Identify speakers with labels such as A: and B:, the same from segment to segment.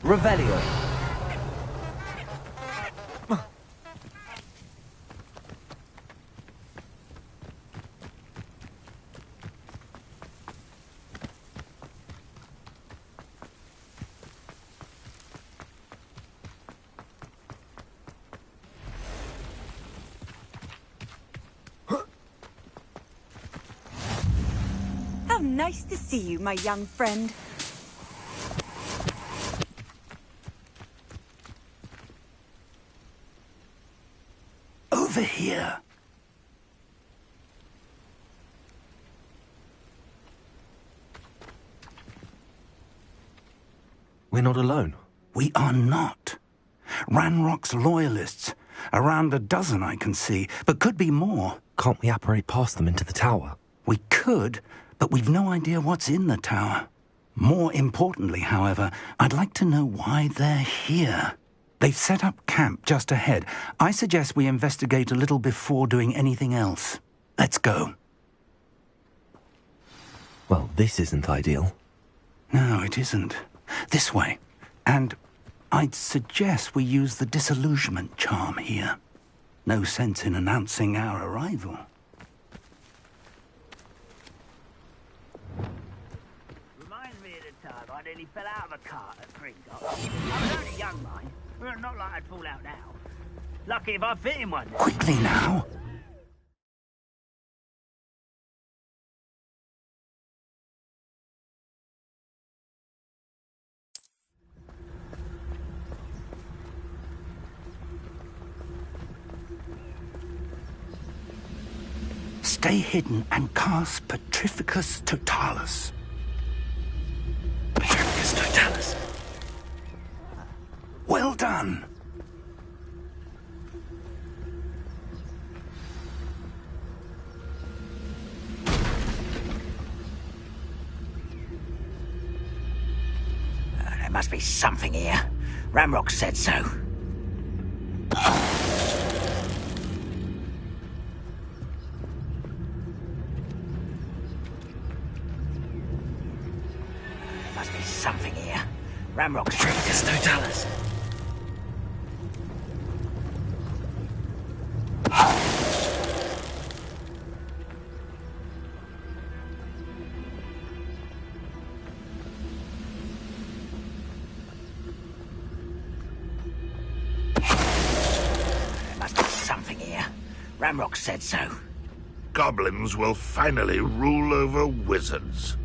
A: Revelio.
B: How nice to see you, my young friend.
C: Over here.
D: We're not alone.
C: We are not. Ranrock's loyalists. Around a dozen I can see, but could be more.
D: Can't we apparate past them into the tower?
C: We could, but we've no idea what's in the tower. More importantly, however, I'd like to know why they're here. They've set up camp just ahead. I suggest we investigate a little before doing anything else. Let's go.
D: Well, this isn't ideal.
C: No, it isn't. This way. And I'd suggest we use the disillusionment charm here. No sense in announcing our arrival.
E: Reminds me of the time I nearly fell out of a cart at Gringotts. I was only young, mind. Well, not like I'd fall out now. Lucky if I fit in one.
C: Quickly now. Stay hidden and cast Petrificus Totalis.
D: Petrificus Totalis.
C: Well done.
E: There must be something here. Ramrock said so. Must be something here. Ramrock said
D: Petrificus Totalis.
E: Ramrock said so.
F: Goblins will finally rule over wizards.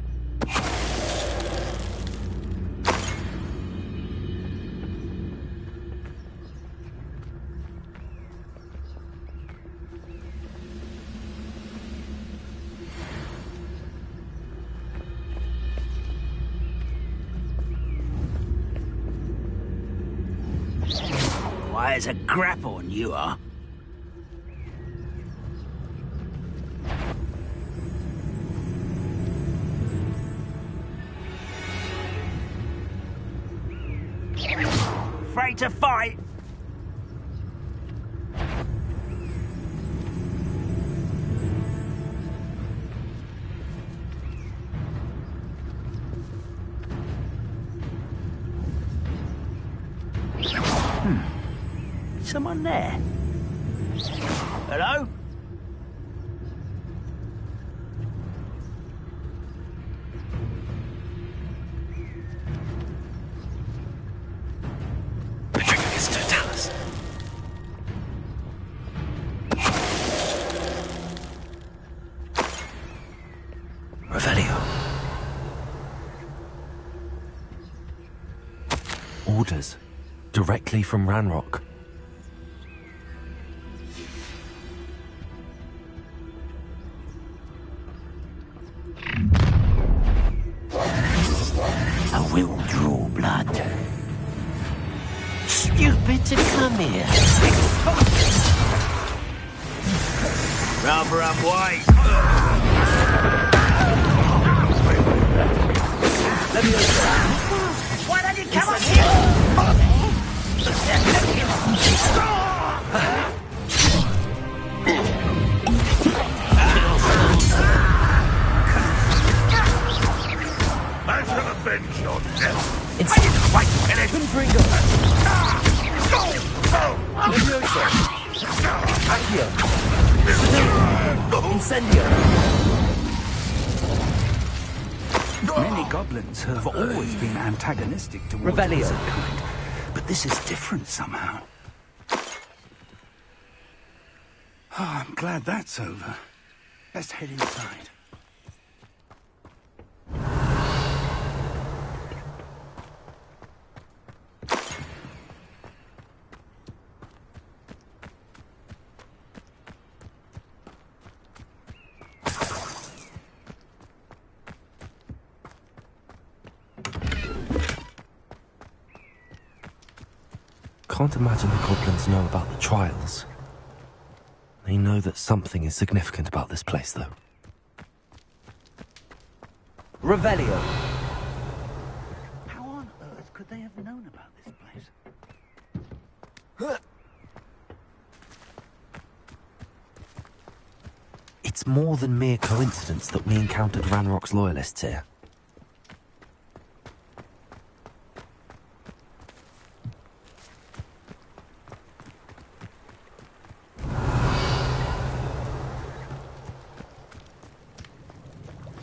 E: Why, there's a grapple you are. Afraid to fight? Someone there? Hello?
D: Petrificus Totalis. Revelio. Orders. Directly from Ranrock.
E: I will draw blood. Stupid to come here. Rather unwise. Why don't you come up here?
F: I shall avenge your death.
D: I didn't quite get it. Explosive! Accio! Incendio!
C: Many goblins have always been antagonistic towards
D: Revelio.
C: wizard kind, but this is different somehow. Oh, I'm glad that's over. Let's head inside.
D: Can't imagine the goblins know about the trials. They know that something is significant about this place, though. Revelio!
C: How on earth could they have known about this place?
D: It's more than mere coincidence that we encountered Ranrock's loyalists here.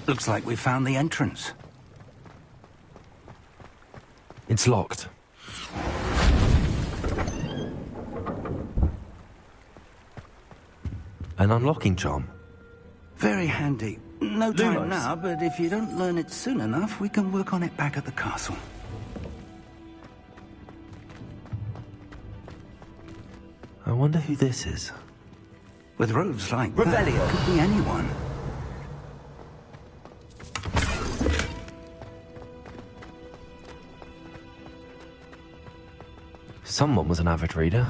C: Looks like we found the entrance.
D: It's locked. An unlocking charm.
C: Very handy. No time
D: Lumos.
C: now, but if you don't learn it soon enough, we can work on it back at the castle.
D: I wonder who this is.
C: With robes like
D: Revelio.
C: that, could be anyone.
D: Someone was an avid reader.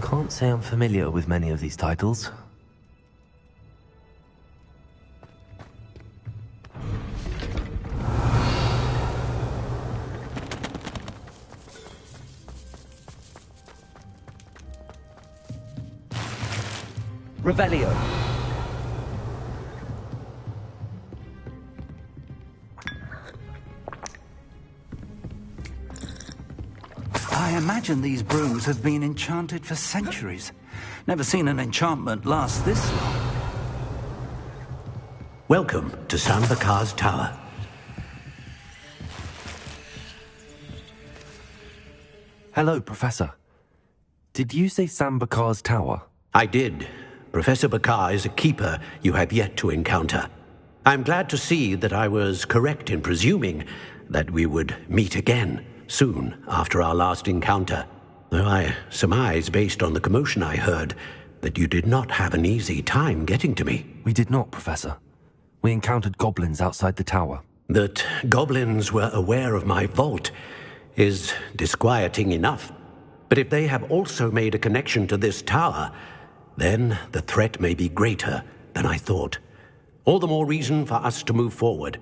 D: Can't say I'm familiar with many of these titles. Revelio.
C: I imagine these brooms have been enchanted for centuries. Never seen an enchantment last this long.
A: Welcome to Sambakar's Tower.
D: Hello, Professor. Did you say Sambakar's Tower?
A: I did. Professor Bakar is a keeper you have yet to encounter. I'm glad to see that I was correct in presuming that we would meet again soon after our last encounter, though I surmise, based on the commotion I heard, that you did not have an easy time getting to me.
D: We did not, Professor. We encountered goblins outside the tower.
A: That goblins were aware of my vault is disquieting enough. But if they have also made a connection to this tower, then the threat may be greater than I thought. All the more reason for us to move forward.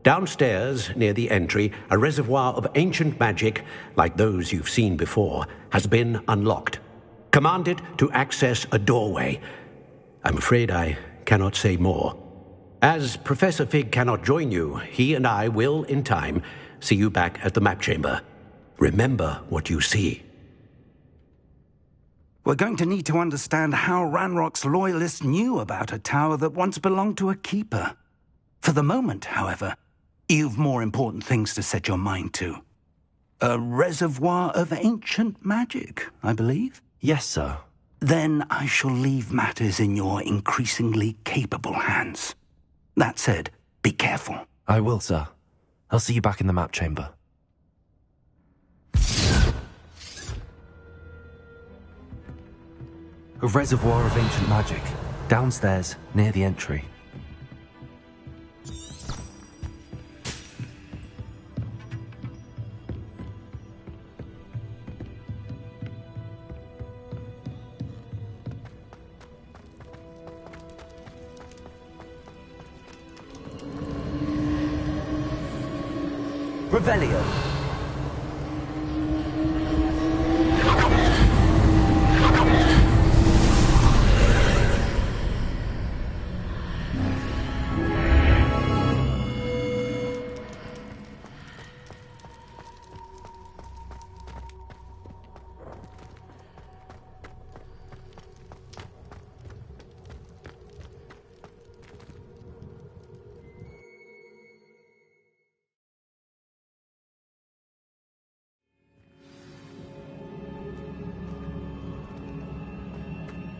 A: Downstairs, near the entry, a reservoir of ancient magic, like those you've seen before, has been unlocked. Commanded to access a doorway. I'm afraid I cannot say more. As Professor Fig cannot join you, he and I will, in time, see you back at the map chamber. Remember what you see.
C: We're going to need to understand how Ranrock's loyalists knew about a tower that once belonged to a keeper. For the moment, however, you've more important things to set your mind to. A reservoir of ancient magic, I believe?
D: Yes, sir.
C: Then I shall leave matters in your increasingly capable hands. That said, be careful.
D: I will, sir. I'll see you back in the map chamber. A reservoir of ancient magic, downstairs, near the entry. Revelio.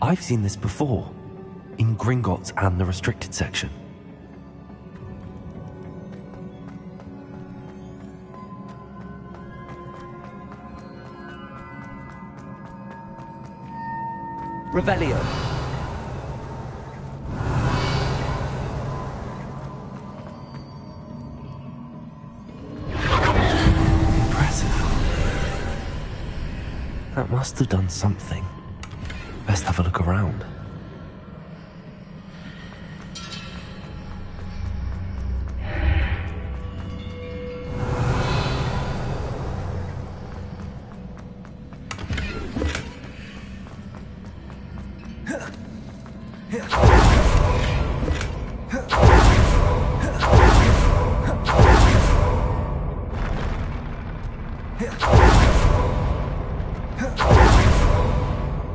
D: I've seen this before, in Gringotts and the restricted section.
G: Revelio.
D: Impressive. That must have done something. Best have a look around.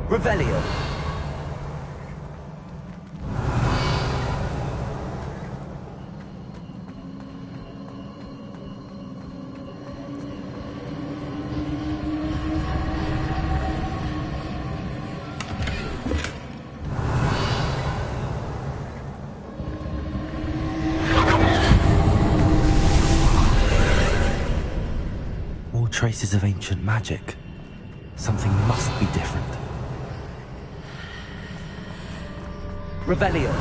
G: Revelio.
D: More traces of ancient magic. Something must be different.
G: Revelio.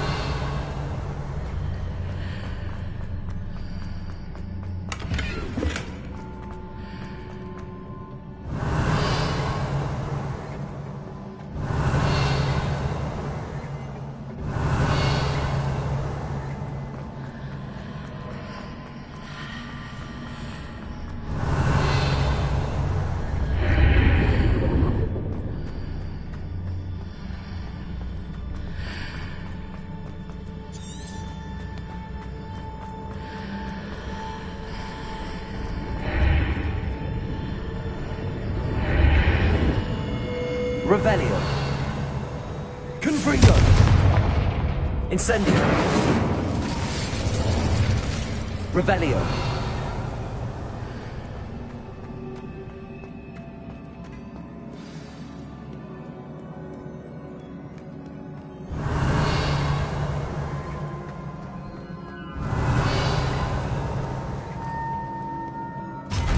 G: Revelio. Confringo. Incendio. Revelio.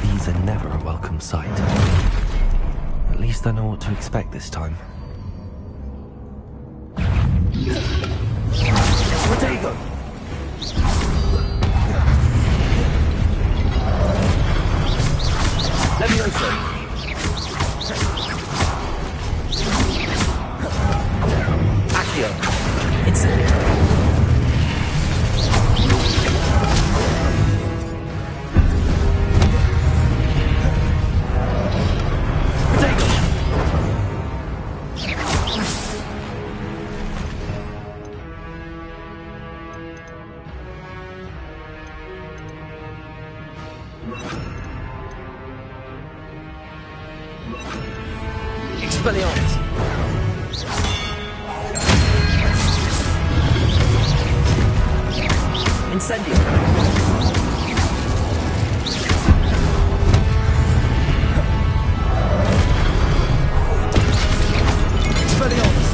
D: These are never a welcome sight. At least I know what to expect this time.
G: Protego. Levioso. Accio. Incendio. Expelliarmus. Incendio. Expelliarmus.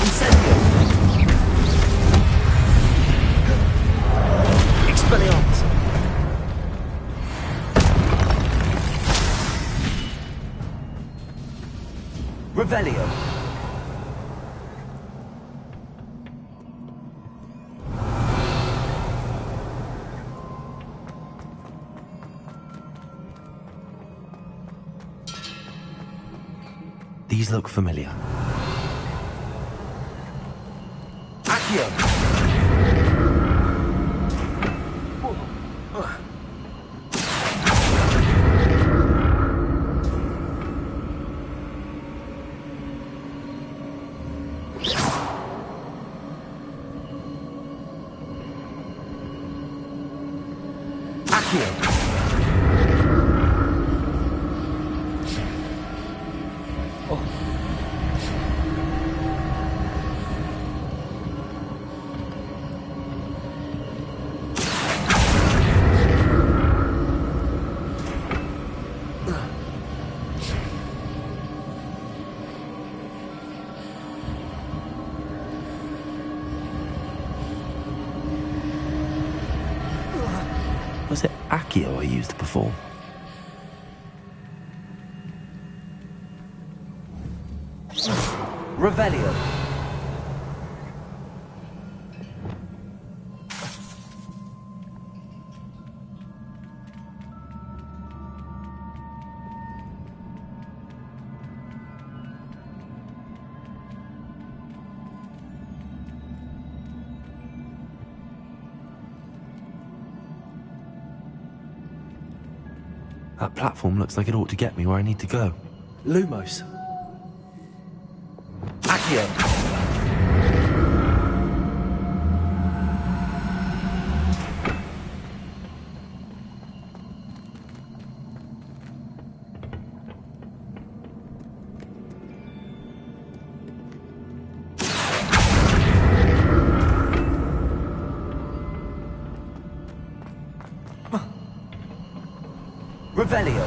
G: Incendio. Expelliarmus. Revelio.
D: These look familiar.
G: Accio. Accio.
D: Accio I used before.
G: Revelio.
D: That platform looks like it ought to get me where I need to go.
G: Lumos. Accio. Revelio.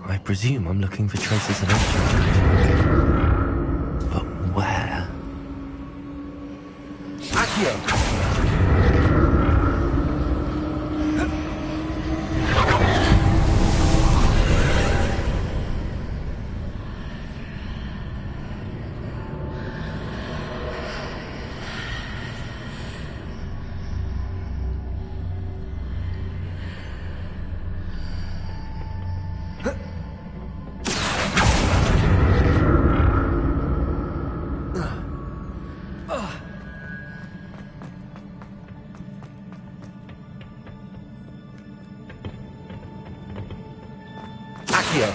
D: I presume I'm looking for traces of ancient magic. But where?
G: Accio. Accio.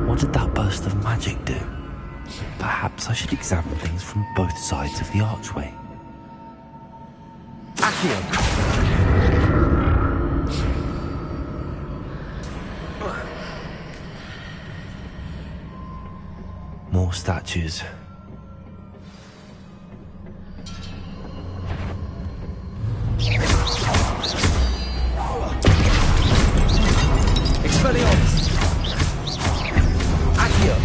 D: What did that burst of magic do? Perhaps I should examine things from both sides of the archway.
G: Accio.
D: More statues.
G: Expelliarmus. Accio.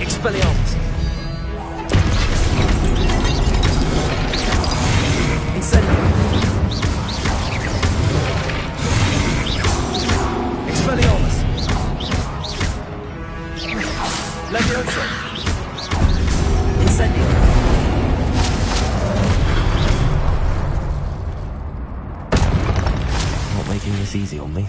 G: Expelliarmus. Incendio. Expelliarmus. Leviosa. Incendio.
D: Not making this easy on me.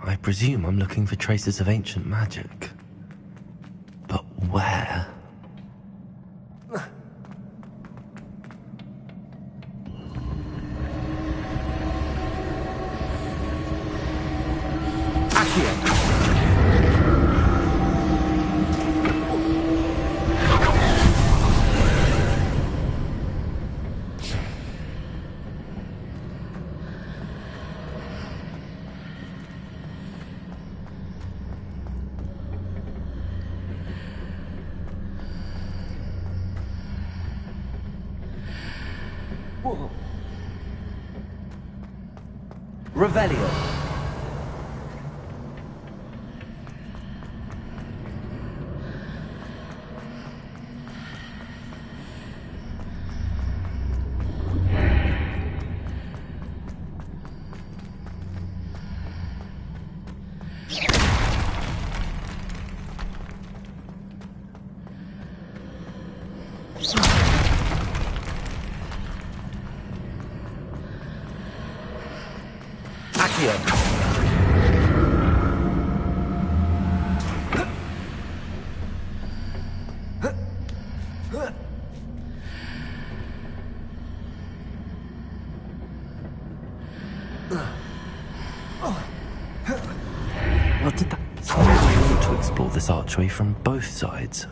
D: I presume I'm looking for traces of ancient magic. But where?
G: Accio. Revelio. Accio.
D: What did that... So maybe we want to explore this archway from both sides.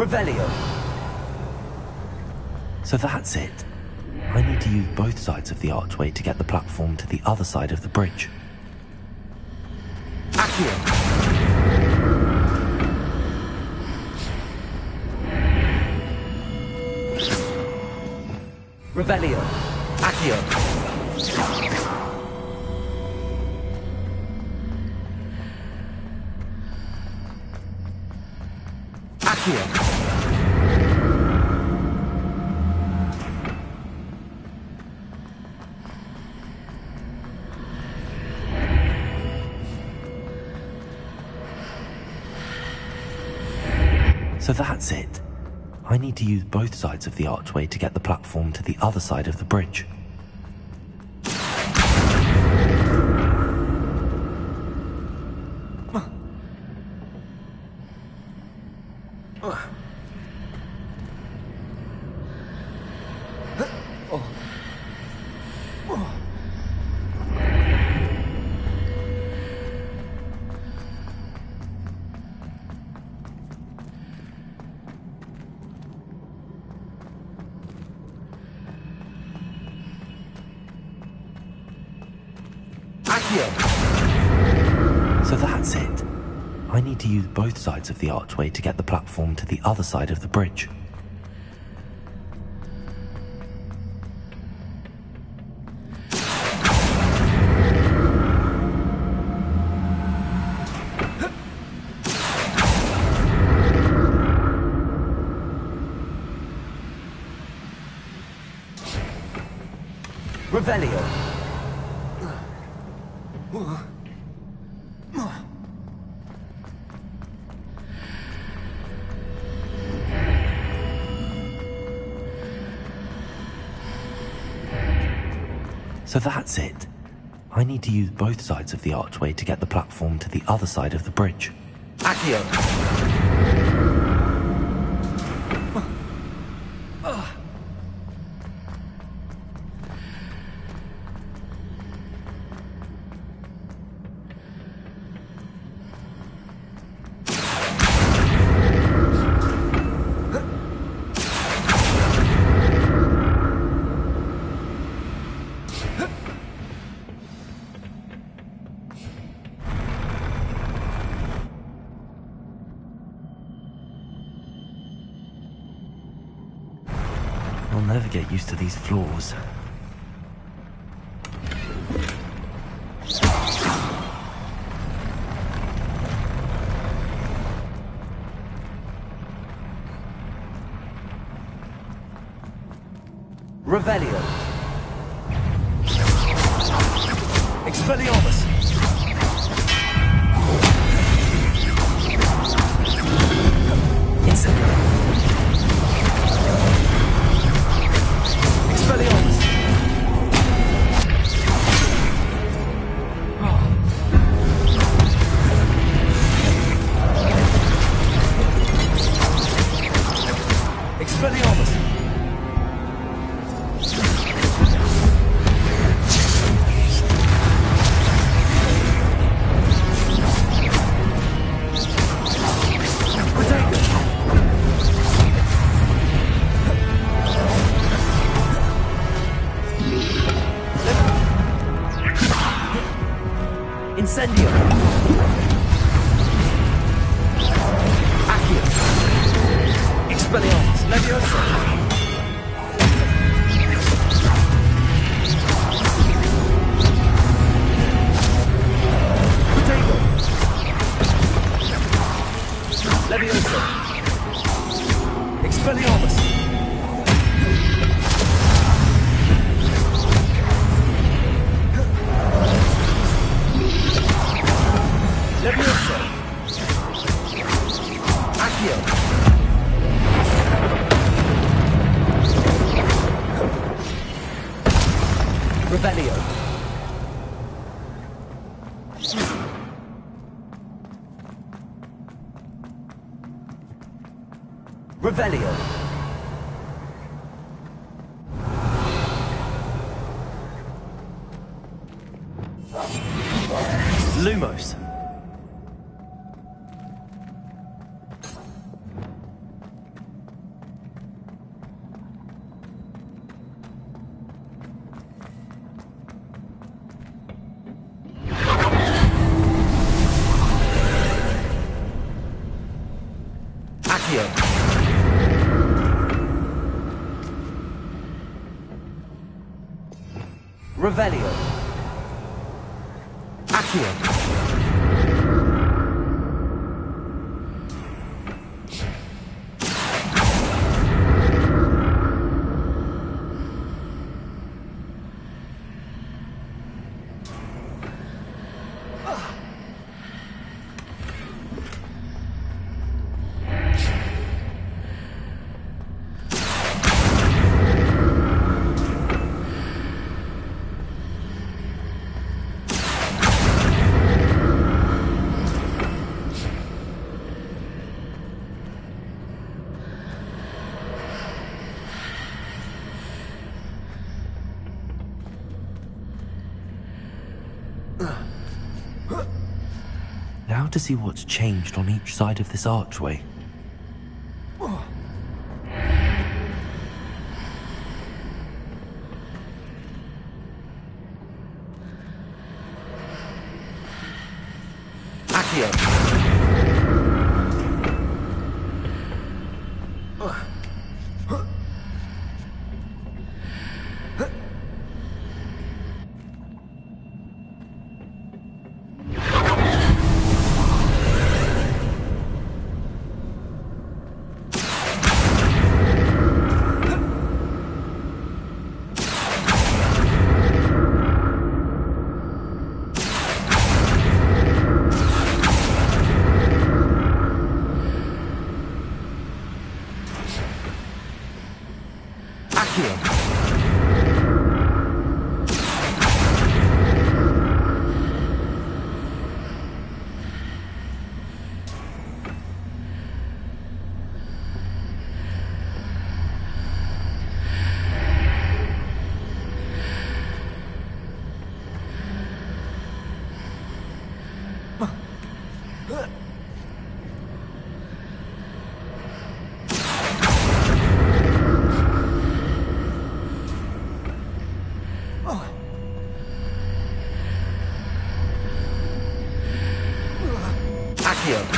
G: Revelio.
D: So that's it. I need to use both sides of the archway to get the platform to the other side of the bridge.
G: Accio. Revelio. Accio. Accio.
D: So that's it. I need to use both sides of the archway to get the platform to the other side of the bridge. So that's it. I need to use both sides of the archway to get the platform to the other side of the bridge.
G: Revelio.
D: So that's it. I need to use both sides of the archway to get the platform to the other side of the bridge.
G: Accio.
D: I'll never get used to these floors.
G: Revelio. Expelliarmus. Expelliarmus. Expelliarmus. Expelliarmus. Leviosa. Potato. Leviosa. Expelliarmus. Leviosa. Accio. Revelio. Revelio. Lumos. Accio. Revelio. Accio.
D: Now to see what's changed on each side of this archway.
G: Accio. Accio.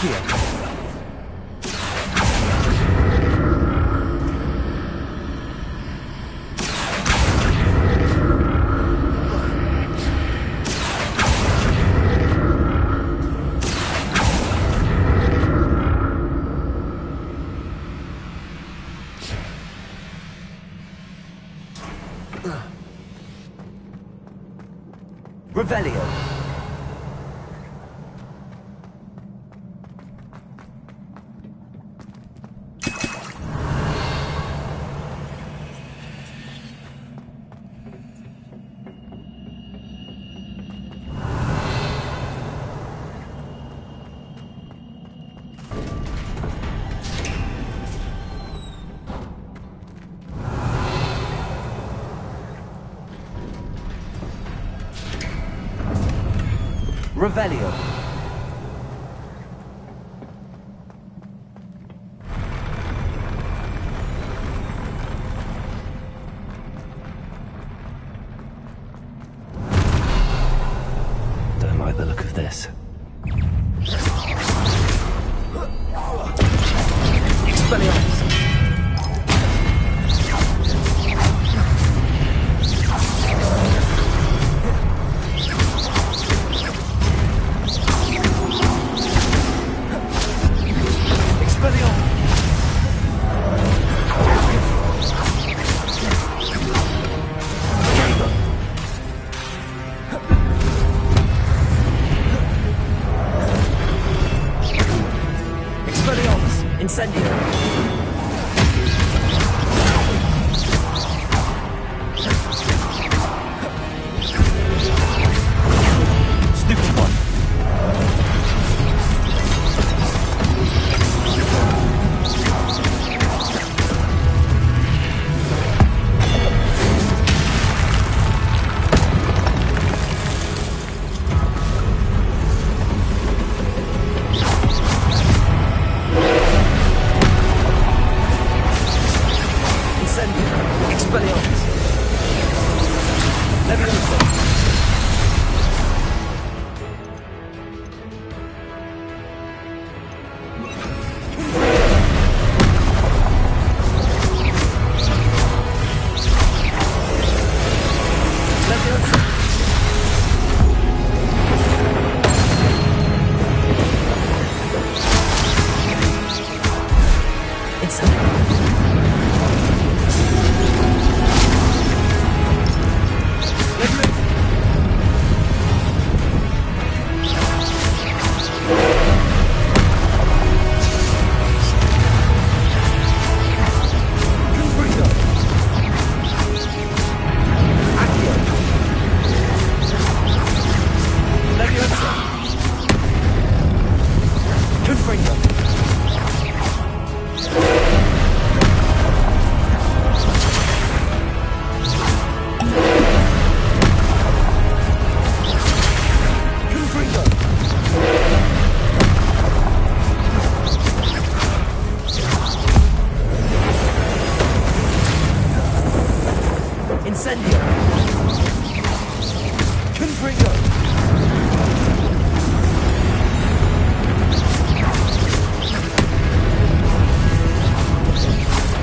G: Accio. Revelio. Revelio.
D: Don't like the look of this.
G: Expelliarmus. Incendio. Stupid one. Incendio! Confringo!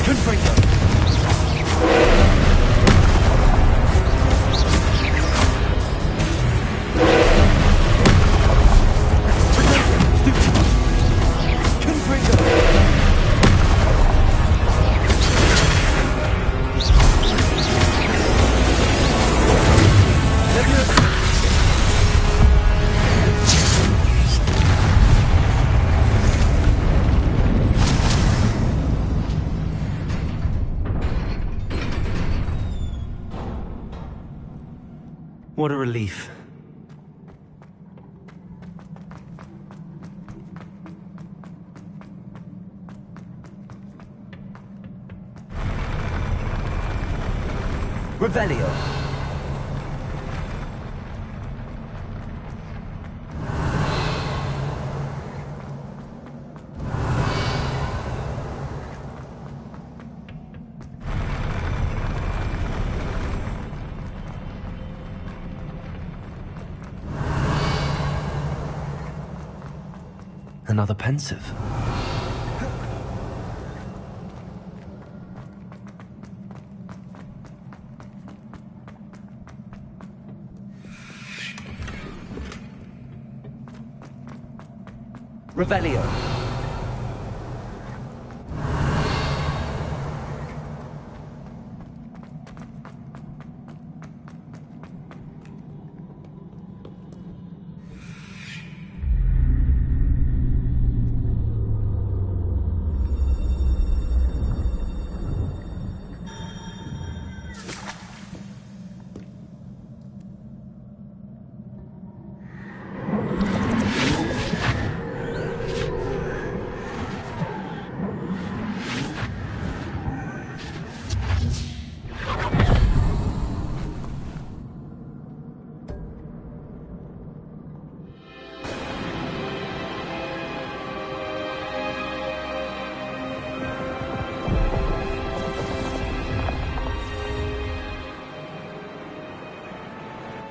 G: Confringo!
D: What a relief.
G: Revelio.
D: Another pensive.
G: Revelio.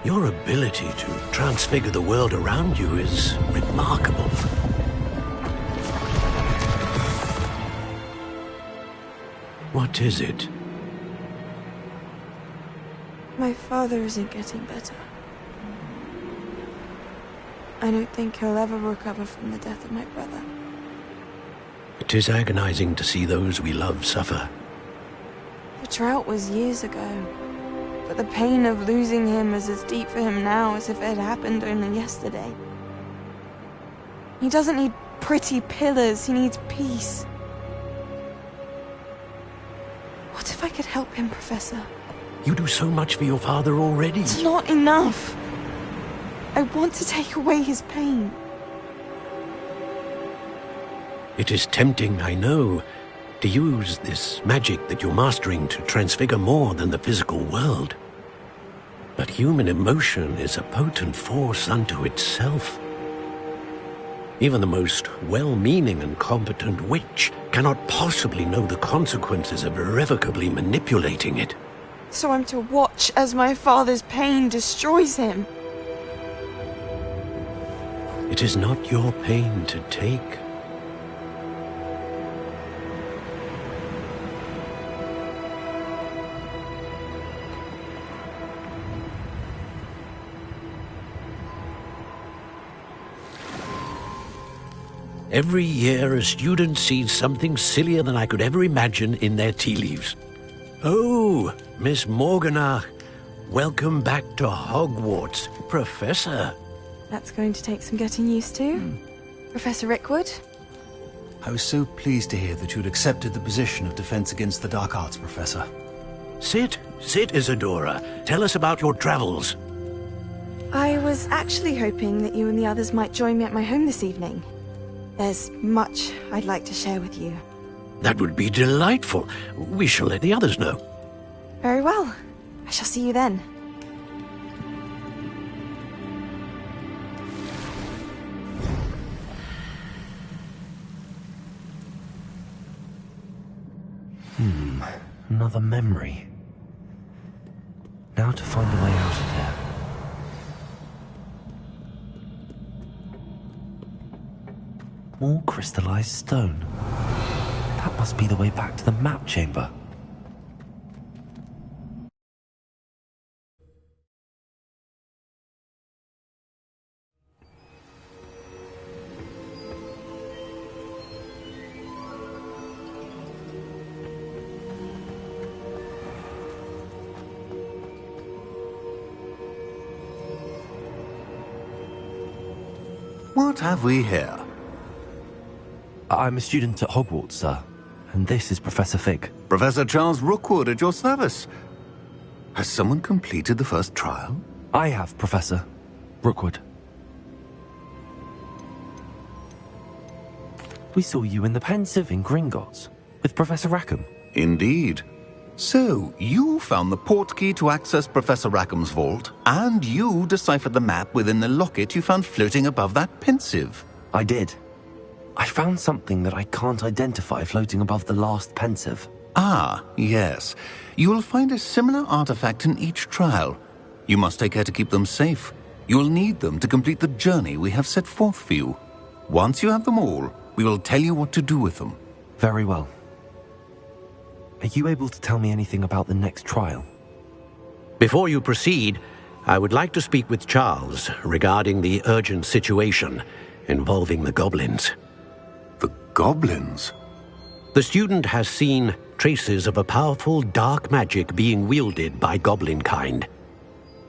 A: Your ability to transfigure the world around you is remarkable. What is it?
H: My father isn't getting better. I don't think he'll ever recover from the death of my brother.
A: It is agonizing to see those we love suffer.
H: The drought was years ago, but the pain of losing him is as deep for him now as if it had happened only yesterday. He doesn't need pretty pillars, he needs peace. What if I could help him, Professor?
A: You do so much for your father already.
H: It's not enough. I want to take away his pain.
A: It is tempting, I know, to use this magic that you're mastering to transfigure more than the physical world. But human emotion is a potent force unto itself. Even the most well-meaning and competent witch cannot possibly know the consequences of irrevocably manipulating it.
H: So I'm to watch as my father's pain destroys him.
A: It is not your pain to take. Every year, a student sees something sillier than I could ever imagine in their tea leaves. Oh, Miss Morganach, welcome back to Hogwarts, Professor.
H: That's going to take some getting used to. Professor Rickwood?
I: I was so pleased to hear that you'd accepted the position of Defense Against the Dark Arts, Professor.
A: Sit, Isadora. Tell us about your travels.
H: I was actually hoping that you and the others might join me at my home this evening. There's much I'd like to share with you.
A: That would be delightful. We shall let the others know.
H: Very well. I shall see you then.
D: Another memory. Now to find a way out of there. More crystallized stone. That must be the way back to the map chamber.
J: What have we here?
D: I'm a student at Hogwarts, sir. And this is Professor Fig.
J: Professor Charles Rookwood at your service. Has someone completed the first trial?
D: I have, Professor Rookwood. We saw you in the Pensieve in Gringotts with Professor Rackham.
J: Indeed. So, you found the portkey to access Professor Rackham's vault, and you deciphered the map within the locket you found floating above that Pensieve.
D: I did. I found something that I can't identify floating above the last Pensieve.
J: Ah, yes. You will find a similar artifact in each trial. You must take care to keep them safe. You will need them to complete the journey we have set forth for you. Once you have them all, we will tell you what to do with them.
D: Very well. Are you able to tell me anything about the next trial?
A: Before you proceed, I would like to speak with Charles regarding the urgent situation involving the goblins.
J: The goblins?
A: The student has seen traces of a powerful dark magic being wielded by goblin kind.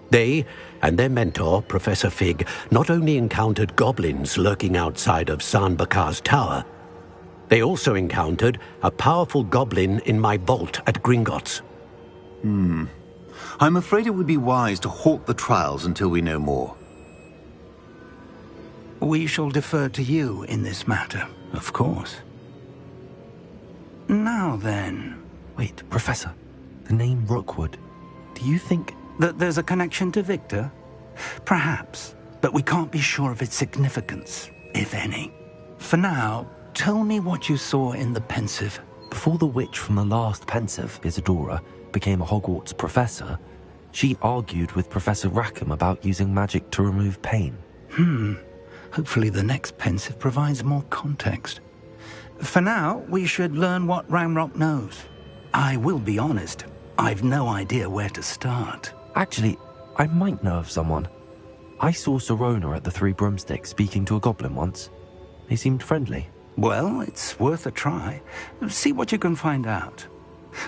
A: They and their mentor, Professor Fig, not only encountered goblins lurking outside of Sanbakar's tower, they also encountered a powerful goblin in my vault at Gringotts.
J: I'm afraid it would be wise to halt the trials until we know more.
C: We shall defer to you in this matter, of course. Now then...
D: Wait, Professor. The name Rookwood. Do you think...
C: that there's a connection to Victor? Perhaps, but we can't be sure of its significance, if any. For now, tell me what you saw in the Pensive.
D: Before the witch from the last Pensive, Isadora, became a Hogwarts professor, she argued with Professor Rackham about using magic to remove pain.
C: Hopefully the next Pensive provides more context. For now, we should learn what Ranrock knows. I will be honest, I've no idea where to start.
D: Actually, I might know of someone. I saw Sirona at the Three Broomsticks speaking to a goblin once. They seemed friendly.
C: Well, it's worth a try. See what you can find out.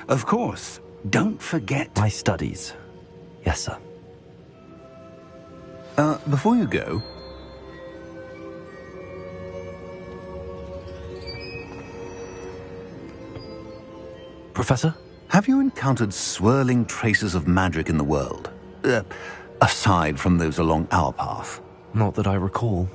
C: Of course, don't forget...
D: My studies. Yes, sir.
J: Before you go...
D: Professor?
J: Have you encountered swirling traces of magic in the world? Aside from those along our path?
D: Not that I recall.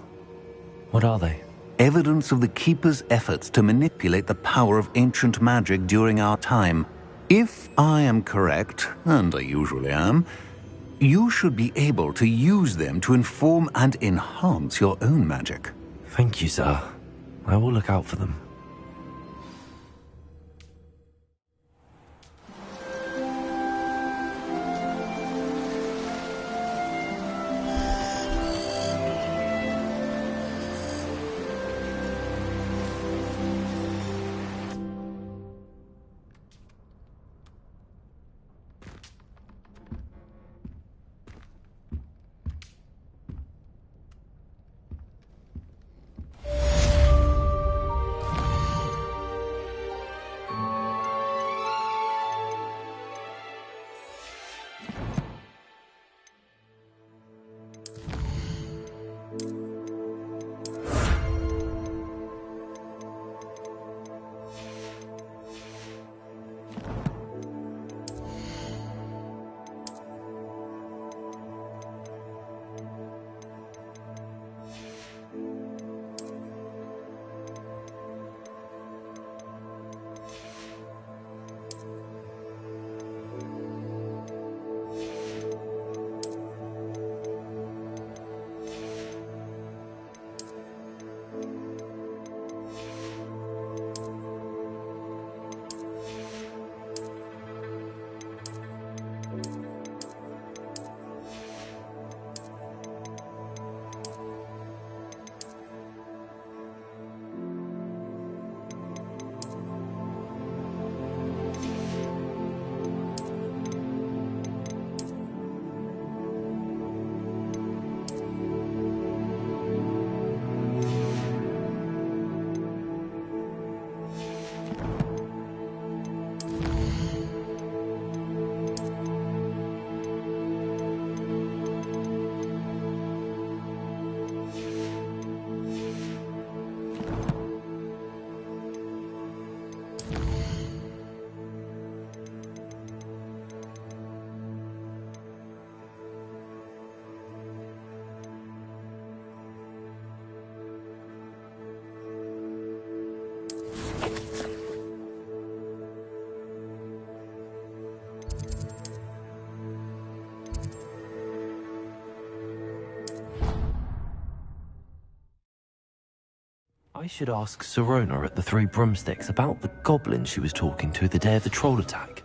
D: What are they?
J: Evidence of the Keeper's efforts to manipulate the power of ancient magic during our time. If I am correct, and I usually am, you should be able to use them to inform and enhance your own magic.
D: Thank you, sir. I will look out for them. I should ask Sirona at the Three Broomsticks about the goblin she was talking to the day of the troll attack.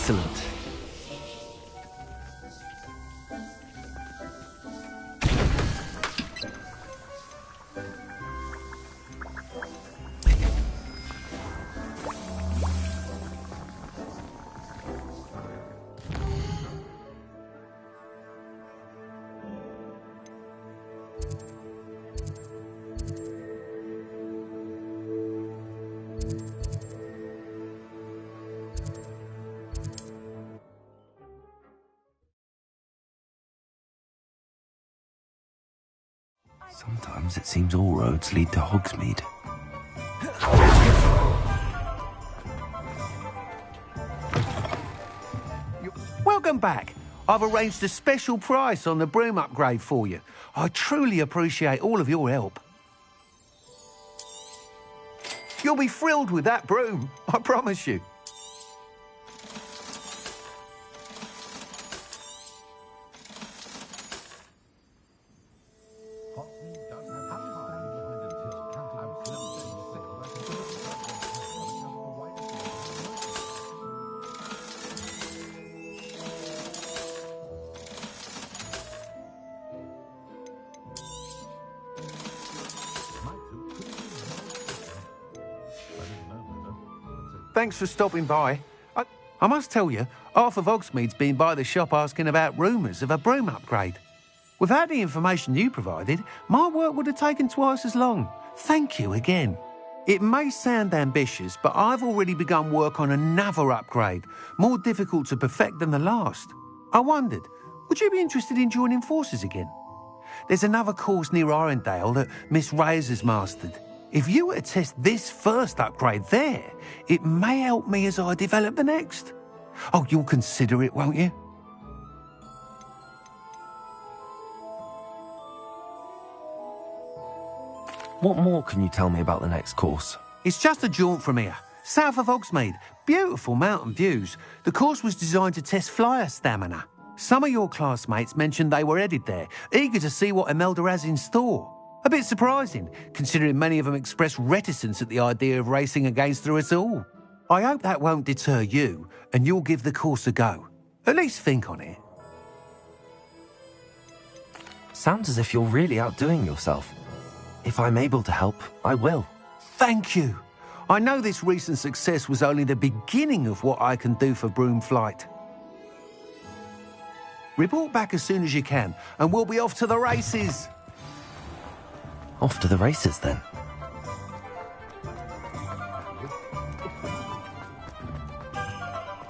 D: Excellent. Sometimes it seems all roads lead to Hogsmeade.
J: Welcome back. I've arranged a special price on the broom upgrade for you. I truly appreciate all of your help. You'll be thrilled with that broom, I promise you. Thanks for stopping by. I must tell you, half of Hogsmeade's been by the shop asking about rumours of a broom upgrade. Without the information you provided, my work would have taken twice as long. Thank you again. It may sound ambitious, but I've already begun work on another upgrade, more difficult to perfect than the last. I wondered, would you be interested in joining forces again? There's another course near Arendale that Miss Reyes has mastered. If you were to test this first upgrade there, it may help me as I develop the next. Oh, you'll consider it, won't you?
D: What more can you tell me about the next course?
J: It's just a jaunt from here, south of Hogsmeade. Beautiful mountain views. The course was designed to test flyer stamina. Some of your classmates mentioned they were headed there, eager to see what Imelda has in store. A bit surprising, considering many of them expressed reticence at the idea of racing against her at all. I hope that won't deter you, and you'll give the course a go. At least think on it.
D: Sounds as if you're really outdoing yourself. If I'm able to help, I will.
J: Thank you. I know this recent success was only the beginning of what I can do for broom flight. Report back as soon as you can, and we'll be off to the races.
D: Off to the races, then.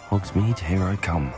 D: Hogsmeade, here I come.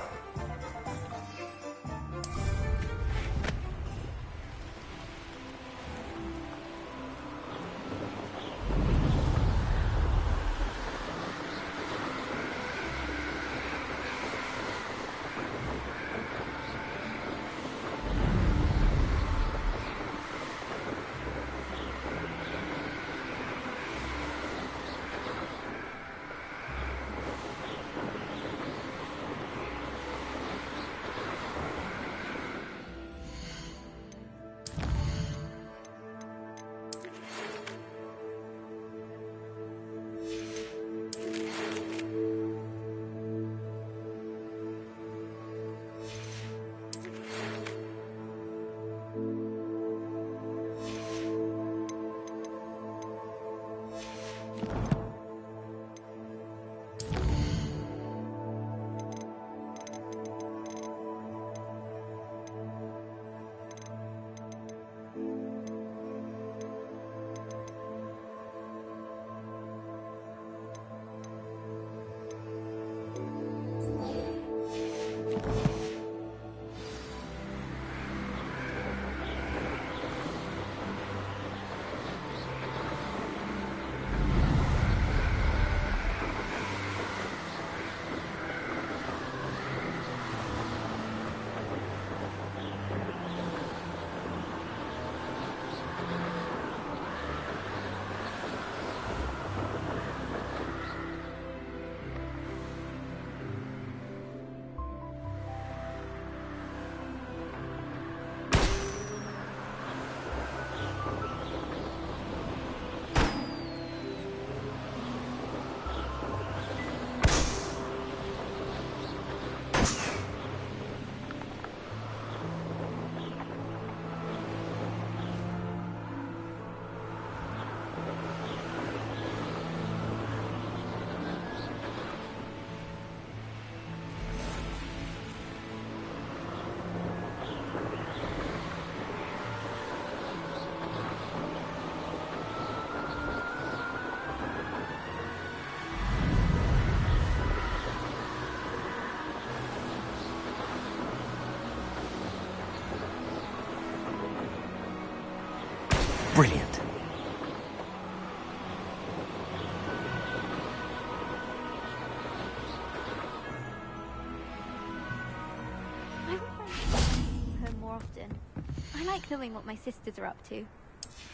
K: I like knowing what my sisters are up to.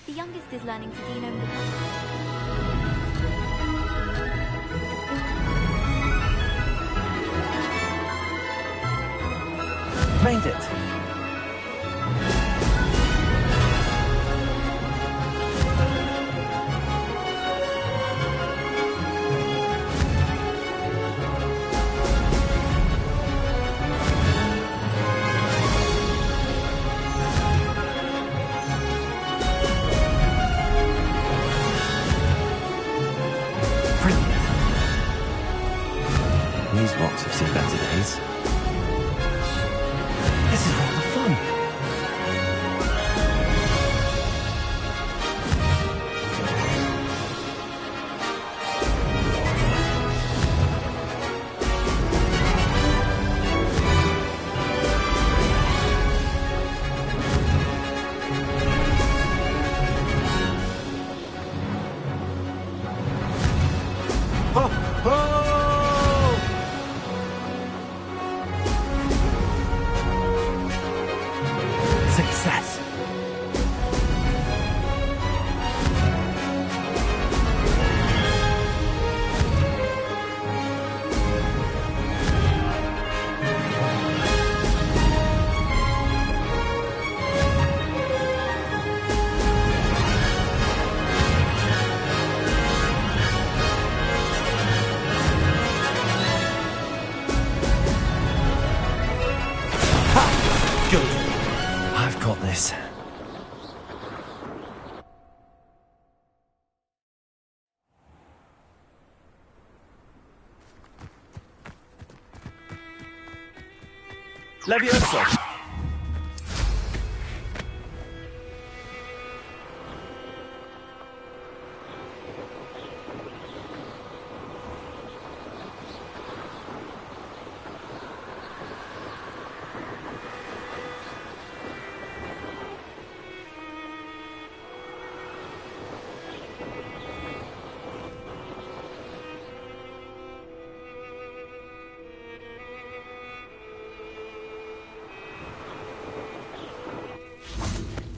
K: The youngest is learning to genome the country.
D: Made it! These rocks have seen better days. This is rather fun. Ho, ho! Success! Ha! Good. I've got this.
G: Levioso!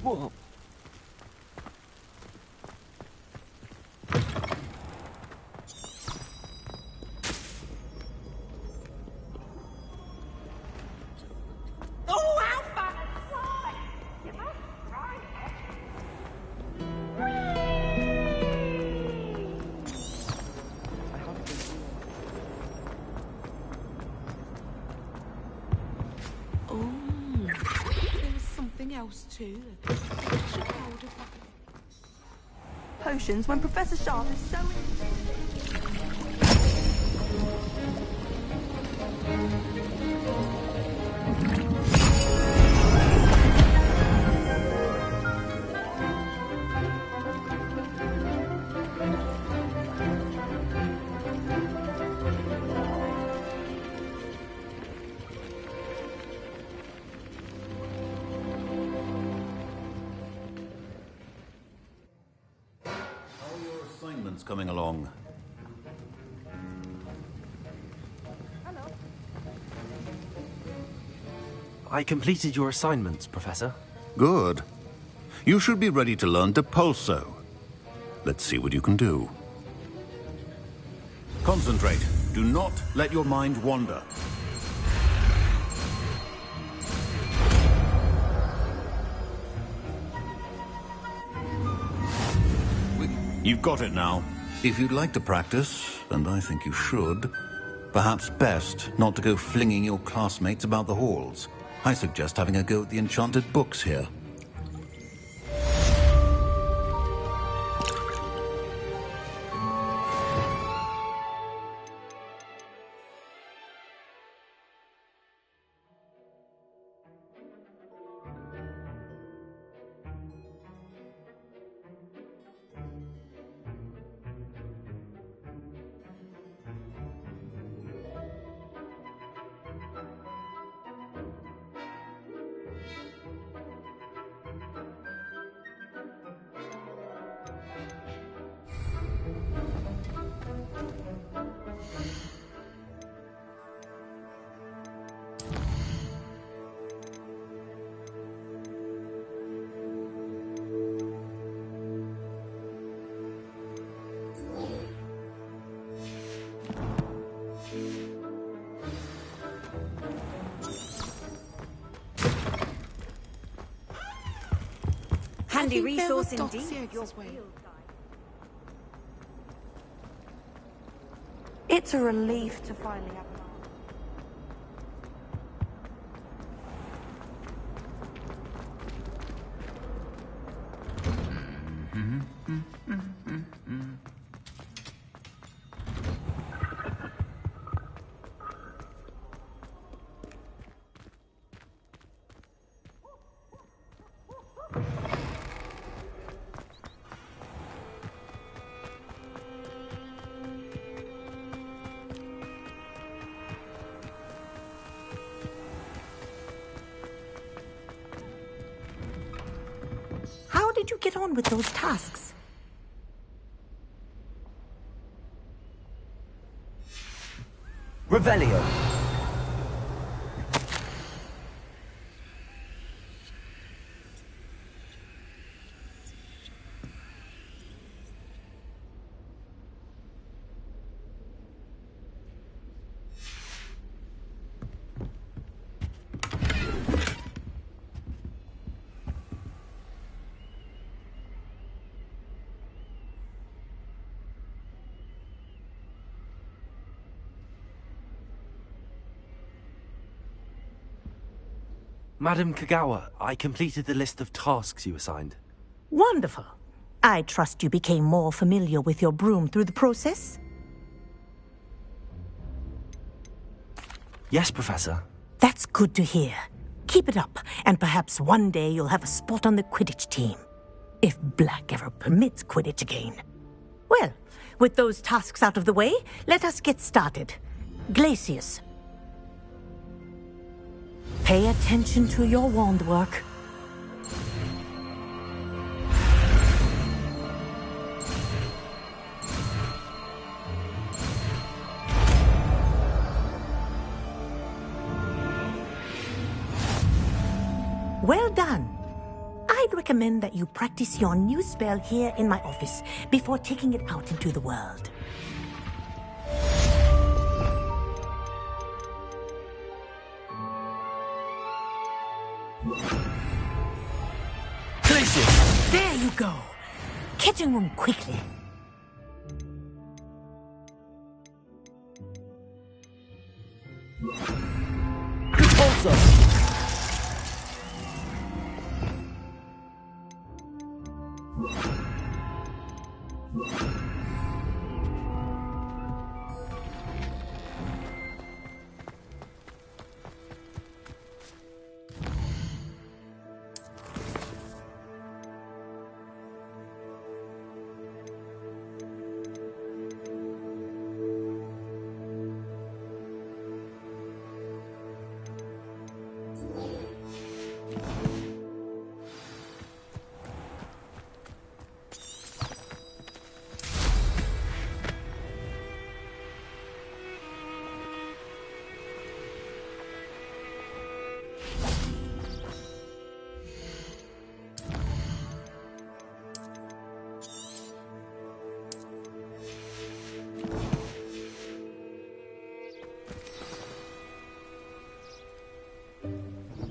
D: Whoa.
B: Oh, Alpha! Fly! You must ride
L: Oh, there was something else too.
B: Potions when Professor Sharp is so...
J: Assignments coming along.
D: I completed your assignments, Professor.
J: Good. You should be ready to learn Depulso. Let's see what you can do. Concentrate. Do not let your mind wander. You've got it now. If you'd like to practice, and I think you should, perhaps best not to go flinging your classmates about the halls. I suggest having a go at the enchanted books here.
M: handy
L: think there
M: resource
L: was
M: indeed.
L: Doxier's way.
B: It's a relief to finally have an
M: How did you get on with those tasks?
G: Revelio.
D: Madam Kagawa, I completed the list of tasks you assigned.
N: Wonderful. I trust you became more familiar with your broom through the process?
D: Yes, Professor.
N: That's good to hear. Keep it up, and perhaps one day you'll have a spot on the Quidditch team. If Black ever permits Quidditch again. Well, with those tasks out of the way, let us get started. Glacius. Pay attention to your wand work. Well done. I'd recommend that you practice your new spell here in my office before taking it out into the world.
G: Glacius!
N: There you go. Kitchen room quickly.
G: Repulsor!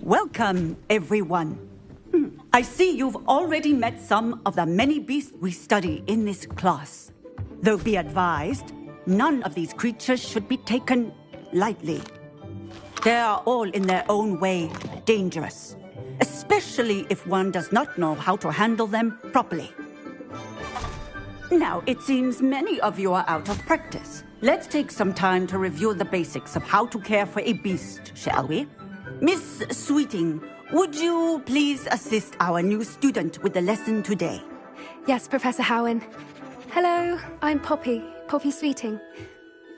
O: Welcome, everyone. I see you've already met some of the many beasts we study in this class. Though be advised, none of these creatures should be taken lightly. They are all in their own way dangerous, especially if one does not know how to handle them properly. Now, it seems many of you are out of practice. Let's take some time to review the basics of how to care for a beast, shall we? Miss Sweeting, would you please assist our new student with the lesson today?
P: Yes, Professor Howen. Hello, I'm Poppy Sweeting.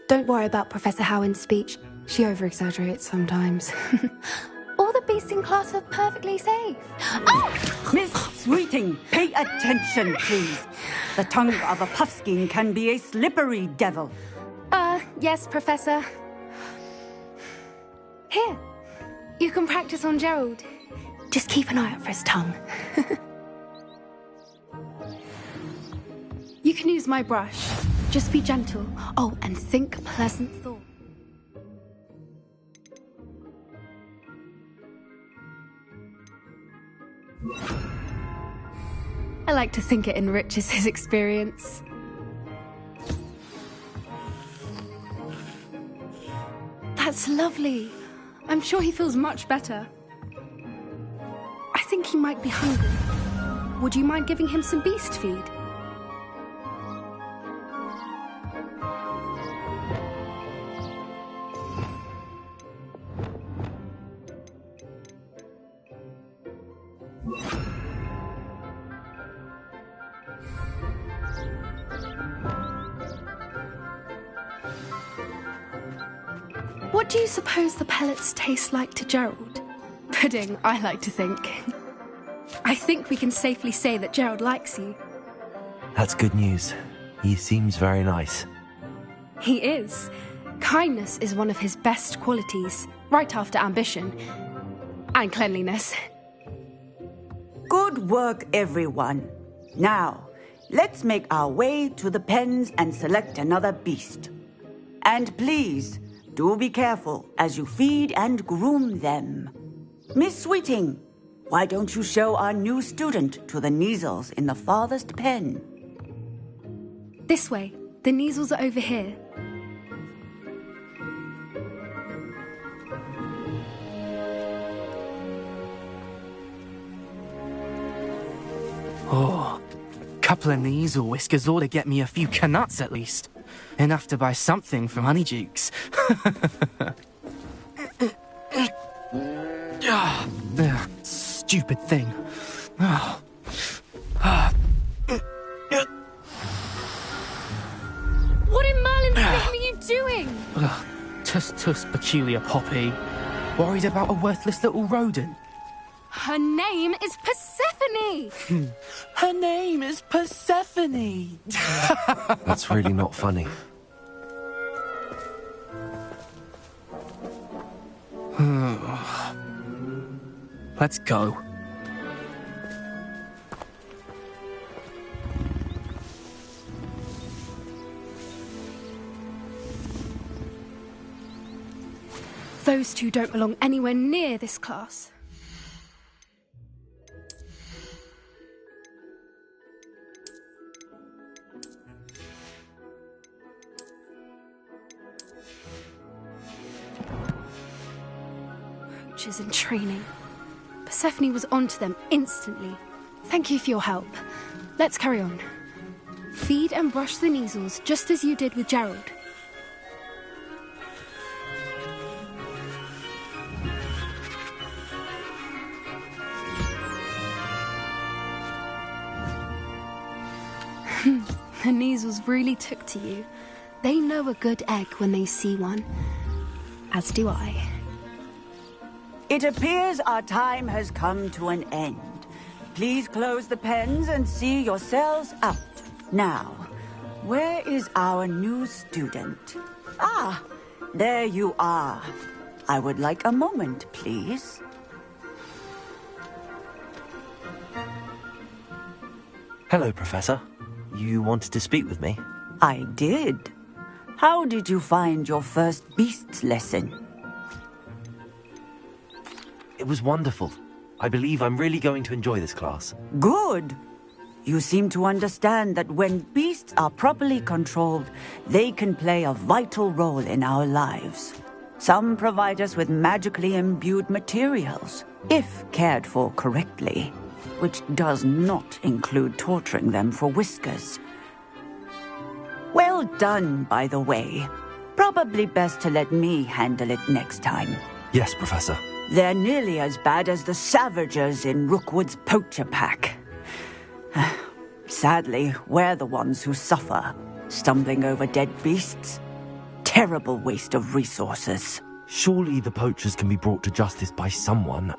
P: Don't worry about Professor Howen's speech. She over-exaggerates sometimes. All the beasts in class are perfectly safe. Oh!
O: Miss Sweeting, pay attention, please. The tongue of a puffskein can be a slippery devil.
P: Yes, Professor. Here, you can practice on Gerald. Just keep an eye out for his tongue. You can use my brush. Just be gentle. Oh, and think pleasant thoughts. like to think it enriches his experience. That's lovely. I'm sure he feels much better. I think he might be hungry. Would you mind giving him some beast feed? What do you suppose the pellets taste like to Gerald? Pudding, I like to think. I think we can safely say that Gerald likes you.
D: That's good news. He seems very nice.
P: He is. Kindness is one of his best qualities, right after ambition. And cleanliness.
O: Good work, everyone. Now, let's make our way to the pens and select another beast. And please, do be careful as you feed and groom them. Miss Sweeting, why don't you show our new student to the Kneazles in the farthest pen?
P: This way. The Kneazles are over here.
Q: Oh, couple of Kneazle whiskers ought to get me a few canuts at least. Enough to buy something from Honeydukes. Stupid thing. Oh.
P: What in Merlin's name are you doing?
Q: Tuss, peculiar Poppy. Worried about a worthless little rodent.
P: Her name is Persephone!
Q: Her name is Persephone!
D: That's really not funny.
Q: Let's go.
P: Those two don't belong anywhere near this class. Poachers in training. Persephone was onto them instantly. Thank you for your help. Let's carry on. Feed and brush the Kneazles just as you did with Gerald. The Kneazles really took to you. They know a good egg when they see one. As do I.
O: It appears our time has come to an end. Please close the pens and see yourselves out. Now, where is our new student? Ah, there you are. I would like a moment, please.
D: Hello, Professor. You wanted to speak with me?
O: I did. How did you find your first beasts lesson?
D: It was wonderful. I believe I'm really going to enjoy this class.
O: Good. You seem to understand that when beasts are properly controlled, they can play a vital role in our lives. Some provide us with magically imbued materials, if cared for correctly, which does not include torturing them for whiskers. Well done, by the way. Probably best to let me handle it next time.
D: Yes, Professor.
O: They're nearly as bad as the Savagers in Rookwood's poacher pack. Sadly, we're the ones who suffer, stumbling over dead beasts. Terrible waste of resources.
D: Surely the poachers can be brought to justice by someone.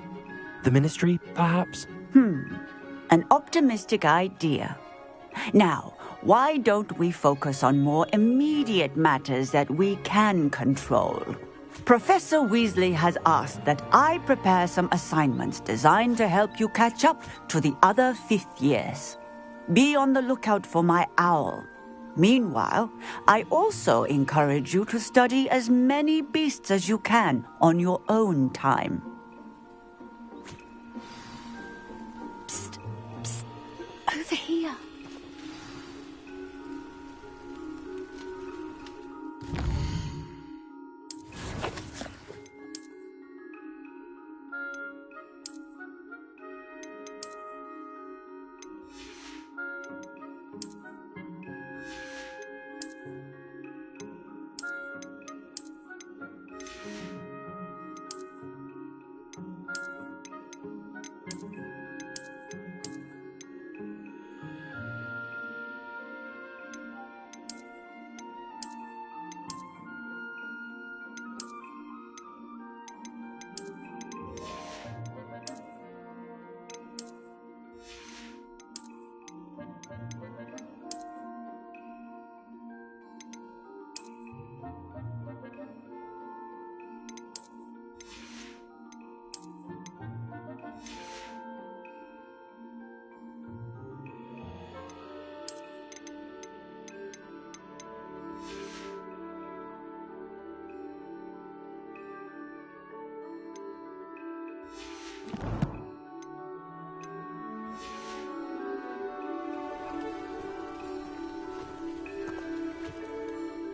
D: The Ministry, perhaps?
O: An optimistic idea. Now, why don't we focus on more immediate matters that we can control? Professor Weasley has asked that I prepare some assignments designed to help you catch up to the other fifth years. Be on the lookout for my owl. Meanwhile, I also encourage you to study as many beasts as you can on your own time.
P: Psst, psst. Over here.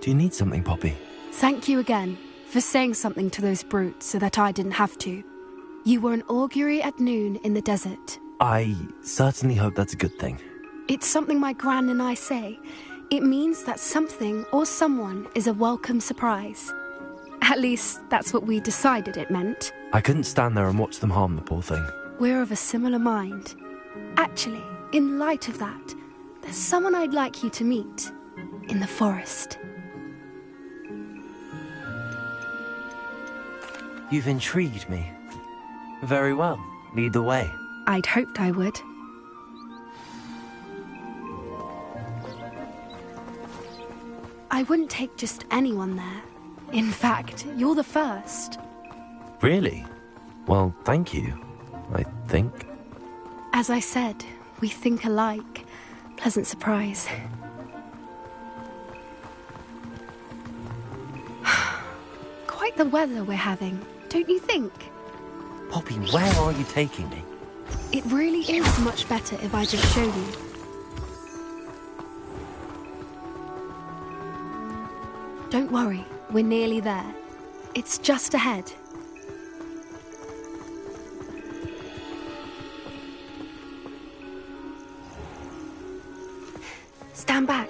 D: Do you need something, Poppy?
P: Thank you again for saying something to those brutes so that I didn't have to. You were an augury at noon in the desert.
D: I certainly hope that's a good thing.
P: It's something my gran and I say. It means that something or someone is a welcome surprise. At least, that's what we decided it meant.
D: I couldn't stand there and watch them harm the poor thing.
P: We're of a similar mind. Actually, in light of that, there's someone I'd like you to meet in the forest.
D: You've intrigued me. Very well. Lead the way.
P: I'd hoped I would. I wouldn't take just anyone there. In fact, you're the first.
D: Really? Well, thank you, I think.
P: As I said, we think alike. Pleasant surprise. Quite the weather we're having, don't you think?
D: Poppy, where are you taking me?
P: It really is much better if I just show you. Don't worry, we're nearly there. It's just ahead. Stand back.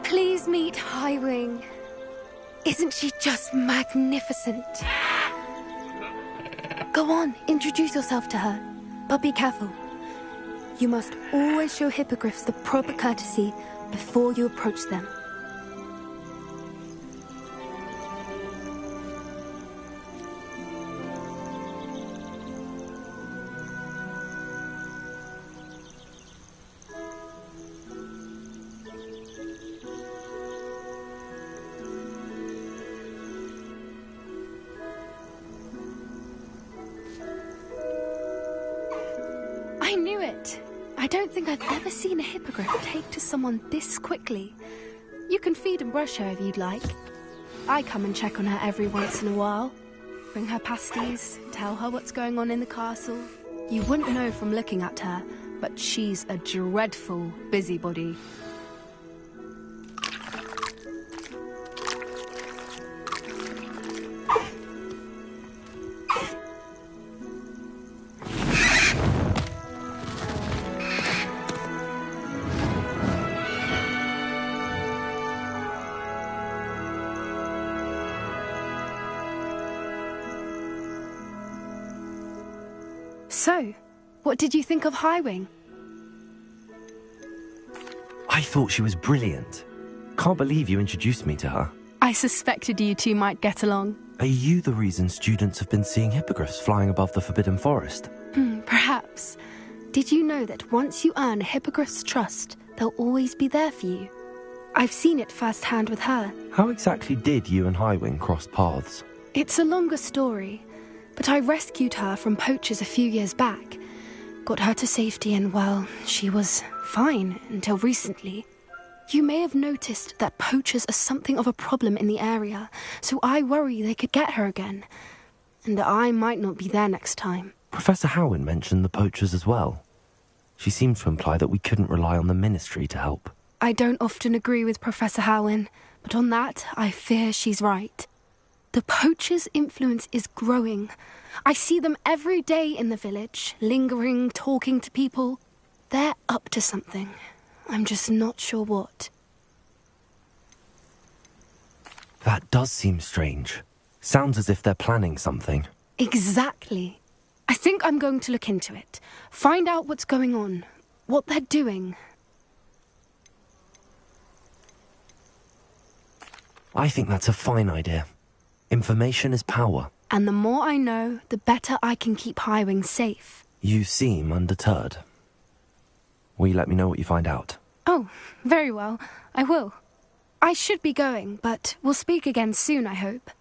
P: Please meet Highwing. Isn't she just magnificent? Go on, introduce yourself to her. But be careful. You must always show hippogriffs the proper courtesy before you approach them. I knew it. I don't think I've ever seen a hippogriff take to someone this quickly. You can feed and brush her if you'd like. I come and check on her every once in a while. Bring her pasties, tell her what's going on in the castle. You wouldn't know from looking at her, but she's a dreadful busybody. So, what did you think of Highwing?
D: I thought she was brilliant. Can't believe you introduced me to her.
P: I suspected you two might get along.
D: Are you the reason students have been seeing hippogriffs flying above the Forbidden Forest?
P: Perhaps. Did you know that once you earn a hippogriff's trust, they'll always be there for you? I've seen it firsthand with her.
D: How exactly did you and Highwing cross paths?
P: It's a longer story, but I rescued her from poachers a few years back. Got her to safety and, well, she was fine until recently. You may have noticed that poachers are something of a problem in the area, so I worry they could get her again. And I might not be there next time.
D: Professor Howin mentioned the poachers as well. She seemed to imply that we couldn't rely on the Ministry to help.
P: I don't often agree with Professor Howin, but on that, I fear she's right. The poachers' influence is growing. I see them every day in the village, lingering, talking to people. They're up to something. I'm just not sure what.
D: That does seem strange. Sounds as if they're planning something.
P: Exactly. I think I'm going to look into it. Find out what's going on, what they're doing.
D: I think that's a fine idea. Information is power.
P: And the more I know, the better I can keep Highwing safe.
D: You seem undeterred. Will you let me know what you find out?
P: Oh, very well. I will. I should be going, but we'll speak again soon, I hope.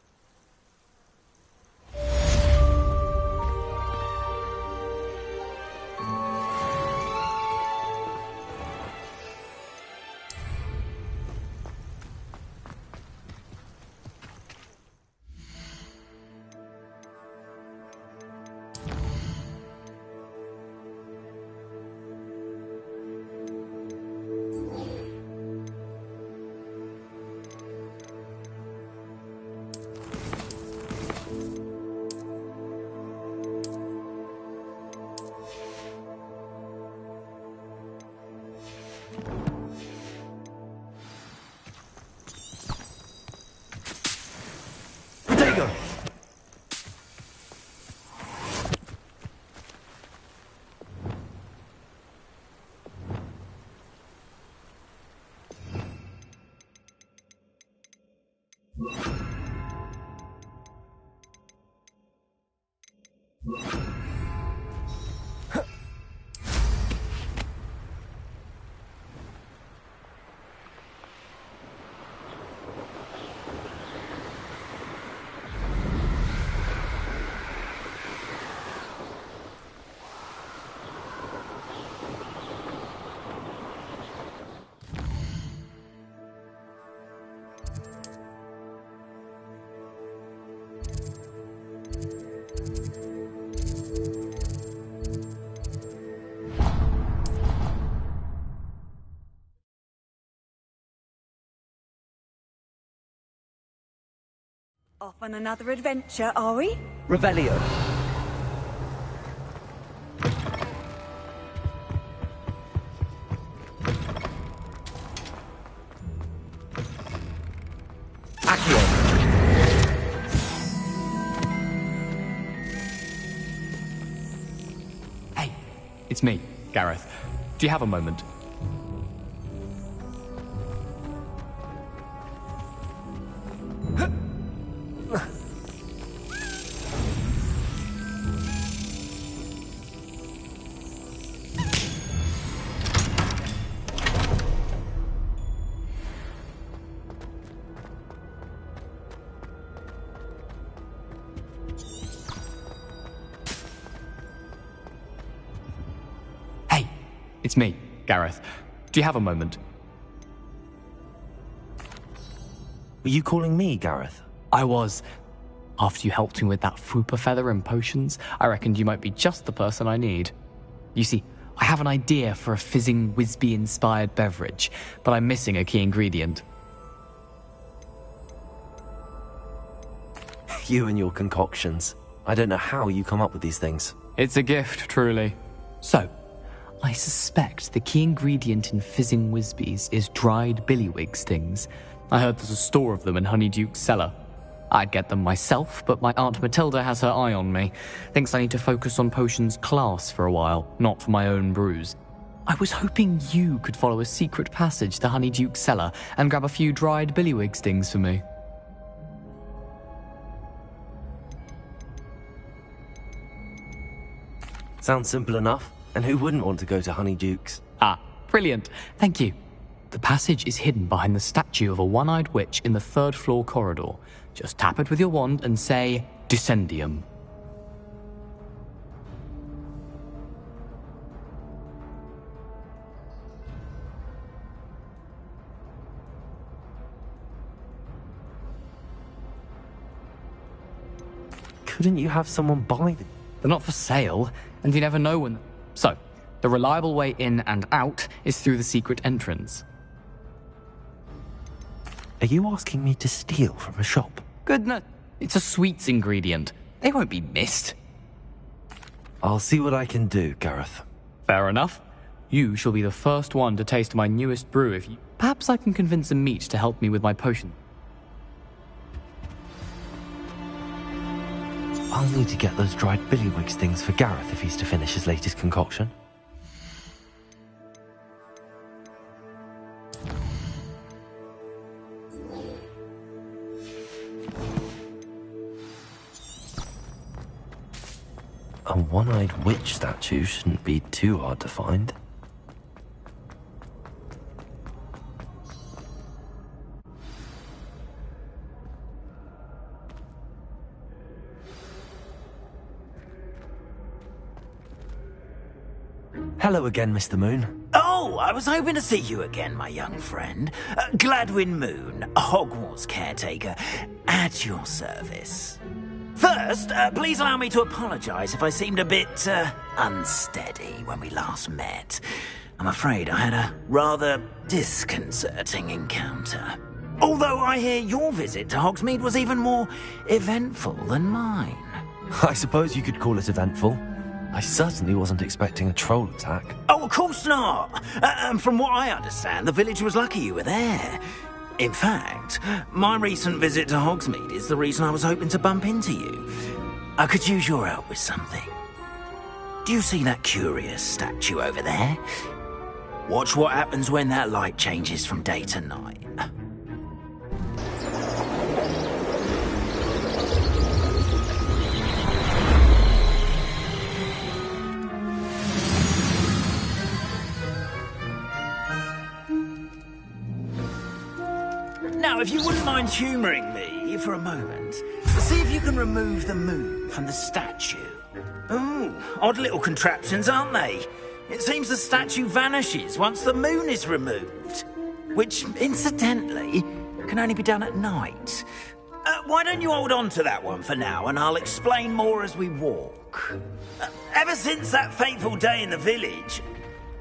D: go.
O: Off on another adventure, are we?
G: Revelio. Accio.
R: Hey, it's me, Gareth. Do you have a moment? It's me, Gareth. Do you have a moment?
D: Were you calling me, Gareth?
R: I was. After you helped me with that Fupa feather and potions, I reckoned you might be just the person I need. You see, I have an idea for a fizzing Whizbee-inspired beverage, but I'm missing a key ingredient.
D: You and your concoctions. I don't know how you come up with these things.
R: It's a gift, truly. So, I suspect the key ingredient in fizzing Whizbees is dried billywig stings. I heard there's a store of them in Honeyduke's cellar. I'd get them myself, but my Aunt Matilda has her eye on me. Thinks I need to focus on potions class for a while, not for my own brews. I was hoping you could follow a secret passage to Honeyduke's cellar and grab a few dried billywig stings for me.
D: Sounds simple enough. And who wouldn't want to go to Honeyduke's?
R: Ah, brilliant. Thank you. The passage is hidden behind the statue of a one-eyed witch in the third-floor corridor. Just tap it with your wand and say, Descendium.
D: Couldn't you have someone buy them?
R: They're not for sale, and you never know when... So, the reliable way in and out is through the secret entrance.
D: Are you asking me to steal from a shop?
R: Goodness, it's a sweets ingredient. They won't be missed.
D: I'll see what I can do, Gareth.
R: Fair enough. You shall be the first one to taste my newest brew if you... Perhaps I can convince a meat to help me with my potion.
D: I'll need to get those dried billywig stings for Gareth if he's to finish his latest concoction. A one-eyed witch statue shouldn't be too hard to find. Hello again, Mr. Moon.
S: Oh, I was hoping to see you again, my young friend. Gladwin Moon, Hogwarts caretaker, at your service. First, please allow me to apologize if I seemed a bit, unsteady when we last met. I'm afraid I had a rather disconcerting encounter. Although I hear your visit to Hogsmeade was even more eventful than mine.
D: I suppose you could call it eventful. I certainly wasn't expecting a troll attack.
S: Oh, of course not! From what I understand, the village was lucky you were there. In fact, my recent visit to Hogsmeade is the reason I was hoping to bump into you. I could use your help with something. Do you see that curious statue over there? Watch what happens when that light changes from day to night. Now, if you wouldn't mind humouring me for a moment, see if you can remove the moon from the statue. Ooh, odd little contraptions, aren't they? It seems the statue vanishes once the moon is removed. Which, incidentally, can only be done at night. Why don't you hold on to that one for now, and I'll explain more as we walk. Ever since that fateful day in the village,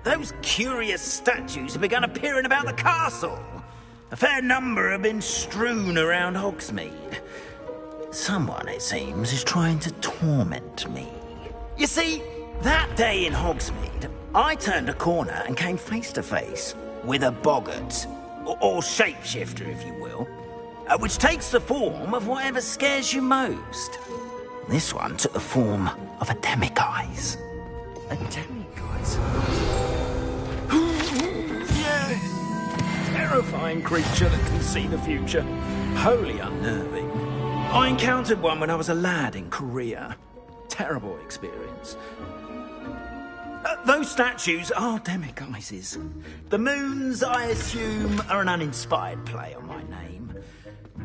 S: those curious statues have begun appearing about the castle. A fair number have been strewn around Hogsmeade. Someone, it seems, is trying to torment me. You see, that day in Hogsmeade, I turned a corner and came face to face with a boggart, or shapeshifter, if you will, which takes the form of whatever scares you most. This one took the form of a demiguise. A demiguise? Yes! Terrifying creature that can see the future. Wholly unnerving. I encountered one when I was a lad in Korea. Terrible experience. Those statues are demiguises. The moons, I assume, are an uninspired play on my name.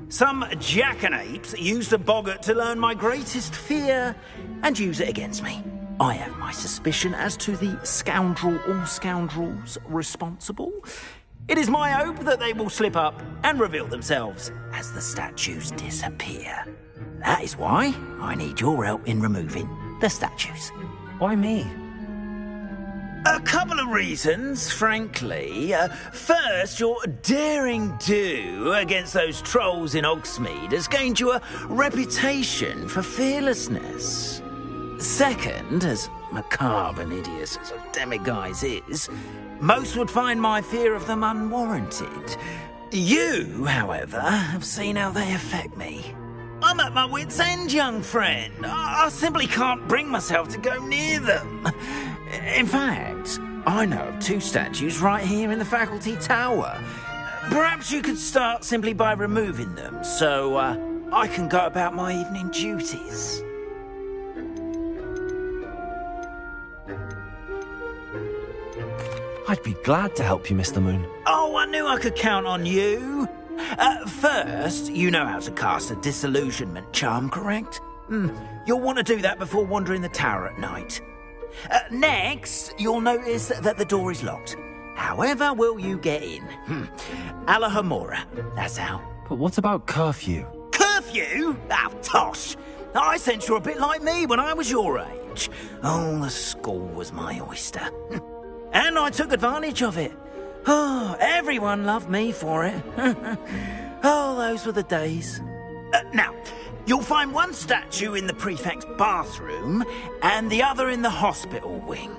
S: Some jackanapes used a boggart to learn my greatest fear and use it against me. I have my suspicion as to the scoundrel or scoundrels responsible. It is my hope that they will slip up and reveal themselves as the statues disappear. That is why I need your help in removing the statues.
D: Why me?
S: A couple of reasons, frankly. First, your daring do against those trolls in Hogsmeade has gained you a reputation for fearlessness. Second, as macabre and hideous as a demiguise is, most would find my fear of them unwarranted. You, however, have seen how they affect me. I'm at my wit's end, young friend. I simply can't bring myself to go near them. In fact, I know of 2 statues right here in the faculty tower. Perhaps you could start simply by removing them, so I can go about my evening duties.
D: I'd be glad to help you, Mr. Moon.
S: Oh, I knew I could count on you. First, you know how to cast a disillusionment charm, correct? You'll want to do that before wandering the tower at night. Next, you'll notice that the door is locked. However will you get in? Alahomora, that's how.
D: But what about curfew?
S: Curfew? Oh, tosh. I sense you're a bit like me when I was your age. Oh, the school was my oyster. And I took advantage of it. Oh, everyone loved me for it. Oh, those were the days. Now, you'll find one statue in the prefect's bathroom and the other in the hospital wing.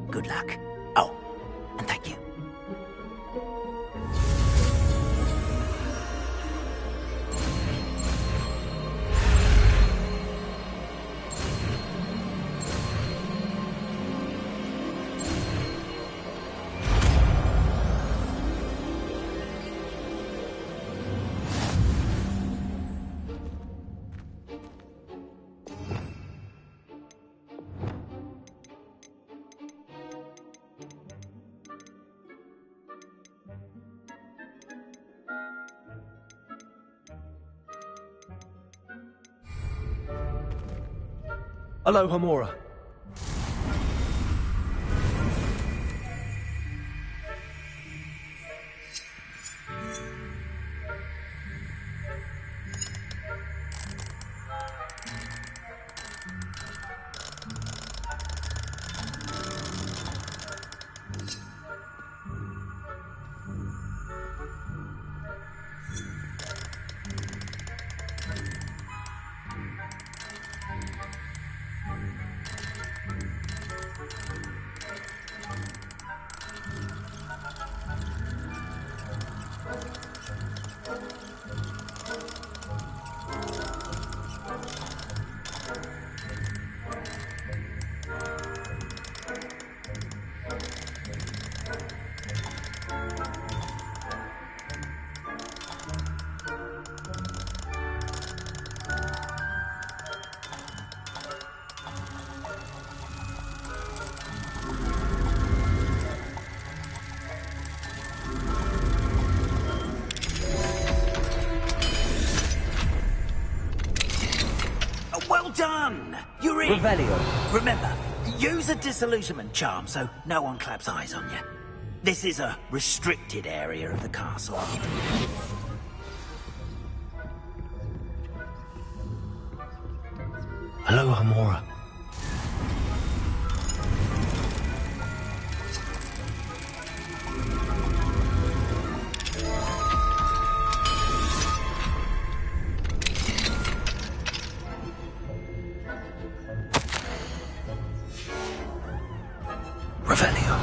S: Good luck. Oh, and thank you.
D: Hello, Homora.
S: Well done! You're in!
G: Revelio.
S: Remember, use a disillusionment charm so no one claps eyes on you. This is a restricted area of the castle.
D: Hello, Hamora. Revelio.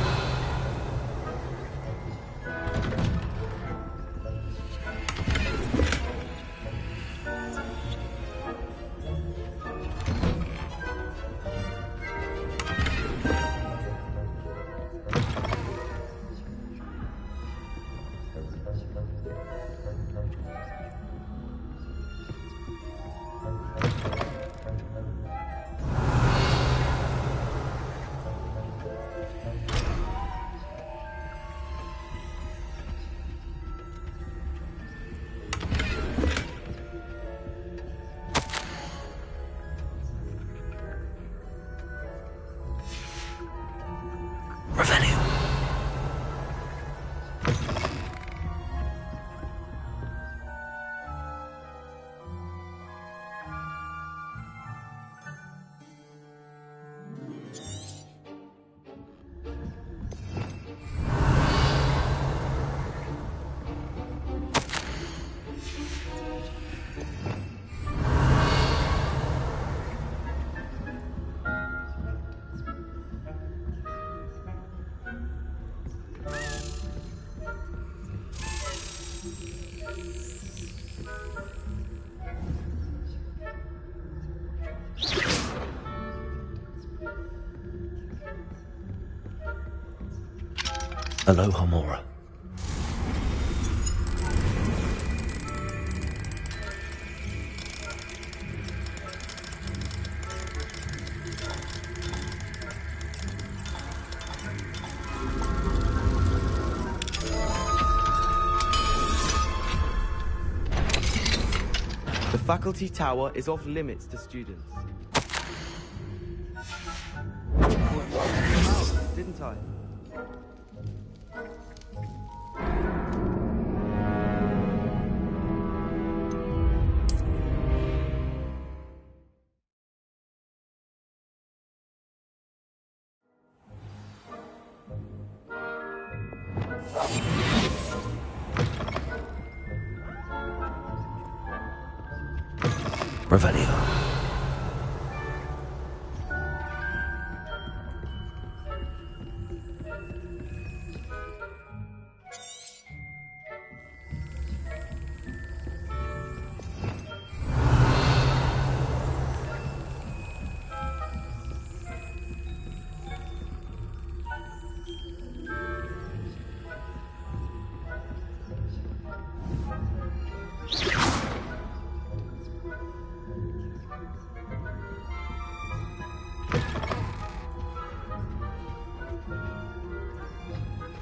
D: Hello, Hamora.
T: The faculty tower is off limits to students. Didn't I?
D: Revelio.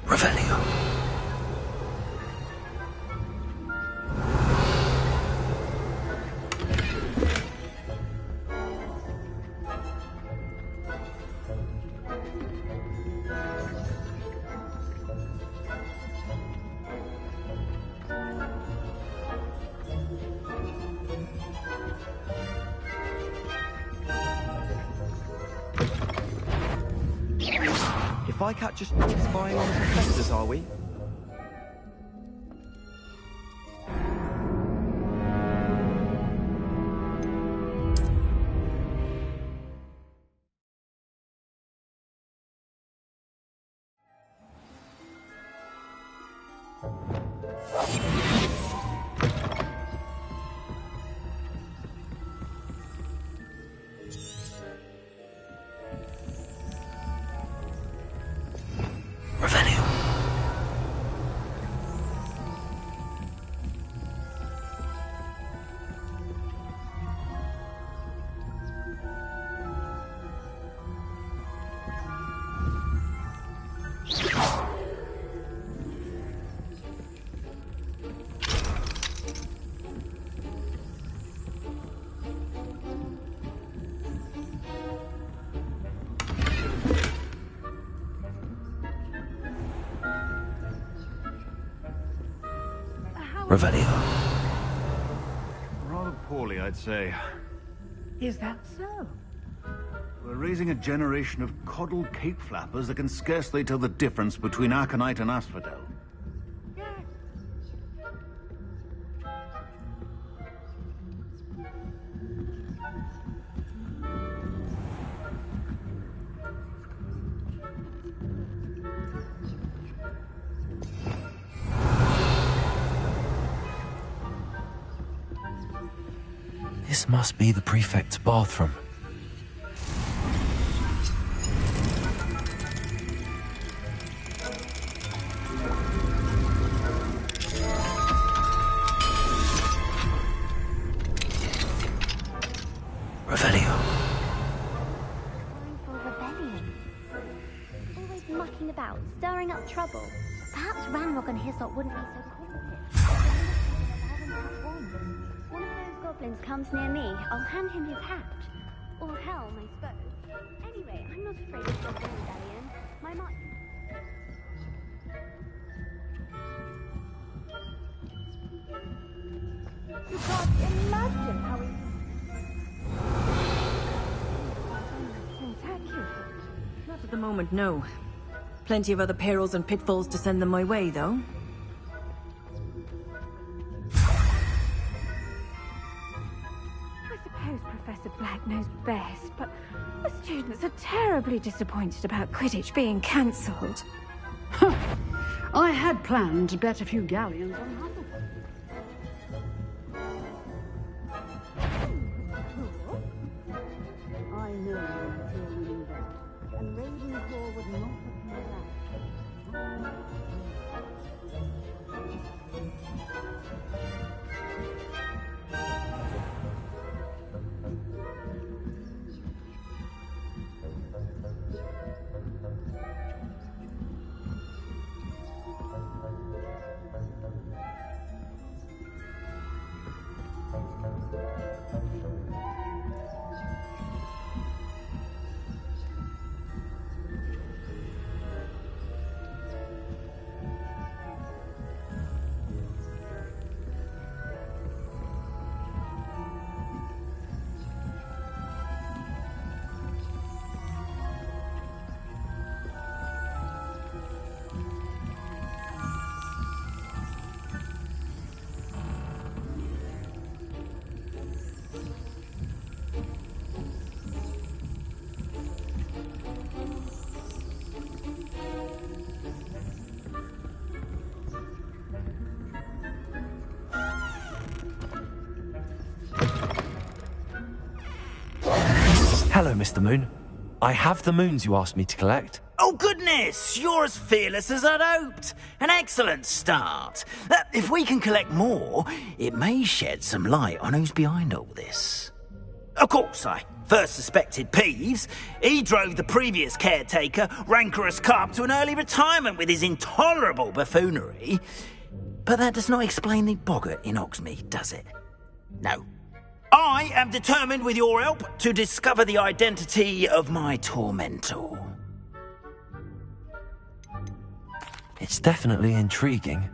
D: Revelio.
T: If I catch us spying on the professors, are we?
D: Revelio.
I: Rather poorly, I'd say.
L: Is that so?
I: We're raising a generation of coddled cape flappers that can scarcely tell the difference between aconite and asphodel.
D: This must be the prefect's bathroom. Revelio.
K: For rebellion. Always mucking about, stirring up trouble. Perhaps Ranrock and Hyssop wouldn't be so cooperative. One of those goblins comes near me, I'll hand him his hat. Or helm, I suppose. Anyway, I'm not afraid of the rebellion. My mark...
L: You can't imagine how he...
U: Not at the moment, no. Plenty of other perils and pitfalls to send them my way, though.
L: I suppose Professor Black knows best, but the students are terribly disappointed about Quidditch being cancelled.
V: I had planned to bet a few galleons on Hufflepuff. I know you're winning that, and Ravenclaw would not appear that.
D: Hello, Mr. Moon. I have the moons you asked me to collect.
S: Oh, goodness! You're as fearless as I'd hoped. An excellent start. If we can collect more, it may shed some light on who's behind all this. Of course, I first suspected Peeves. He drove the previous caretaker, Rancorous Carp, to an early retirement with his intolerable buffoonery. But that does not explain the boggart in Hogsmeade, does it? No. I am determined, with your help, to discover the identity of my tormentor.
D: It's definitely intriguing.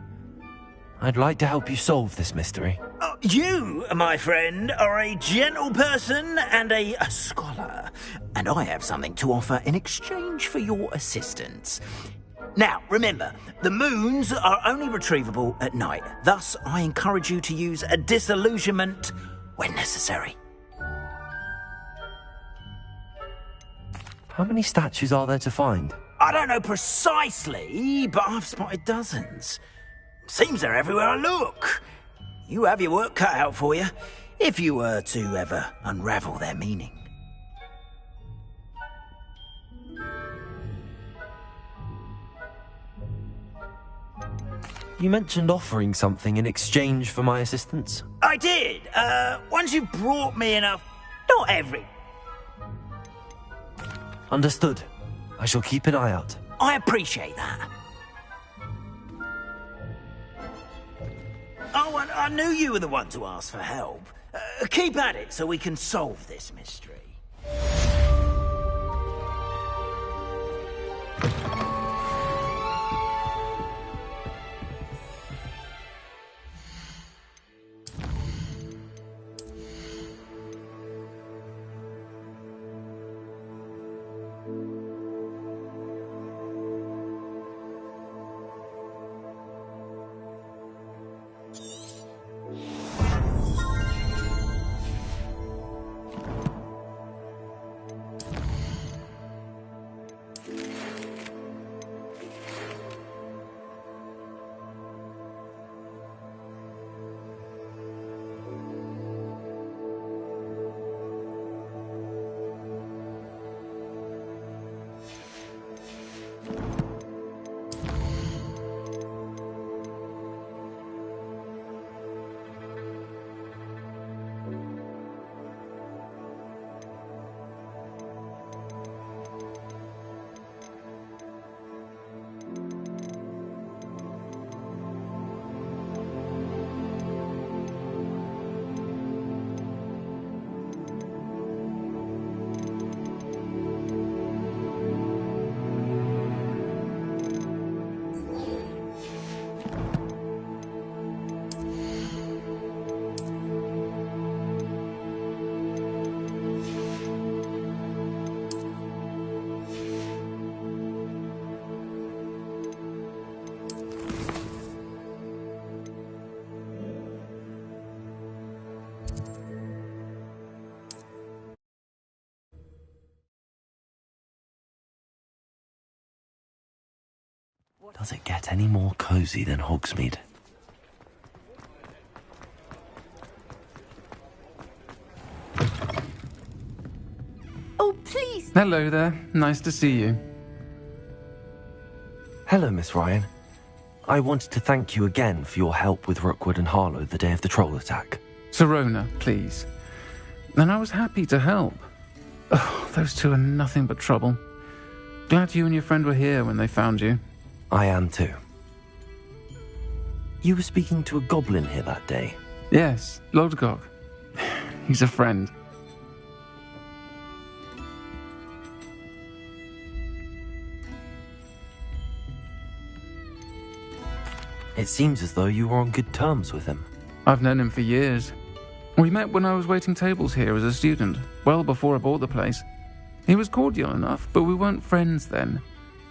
D: I'd like to help you solve this mystery.
S: You, my friend, are a gentle person and a scholar, and I have something to offer in exchange for your assistance. Now, remember, the moons are only retrievable at night. Thus, I encourage you to use a disillusionment when necessary.
D: How many statues are there to find?
S: I don't know precisely, but I've spotted dozens. Seems they're everywhere I look. You have your work cut out for you, if you were to ever unravel their meaning.
D: You mentioned offering something in exchange for my assistance.
S: I did. Once you brought me enough... Not every...
D: Understood. I shall keep an eye out.
S: I appreciate that. Oh, and I knew you were the one to ask for help. Keep at it so we can solve this mystery.
D: Does it get any more cozy than Hogsmeade?
N: Oh, please!
E: Hello there. Nice to see you.
D: Hello, Miss Ryan. I wanted to thank you again for your help with Rookwood and Harlow the day of the troll attack.
E: Sirona, please. And I was happy to help. Oh, those two are nothing but trouble. Glad you and your friend were here when they found you.
D: I am too. You were speaking to a goblin here that day?
E: Yes, Lodgok. He's a friend.
D: It seems as though you were on good terms with him.
E: I've known him for years. We met when I was waiting tables here as a student, well before I bought the place. He was cordial enough, but we weren't friends then.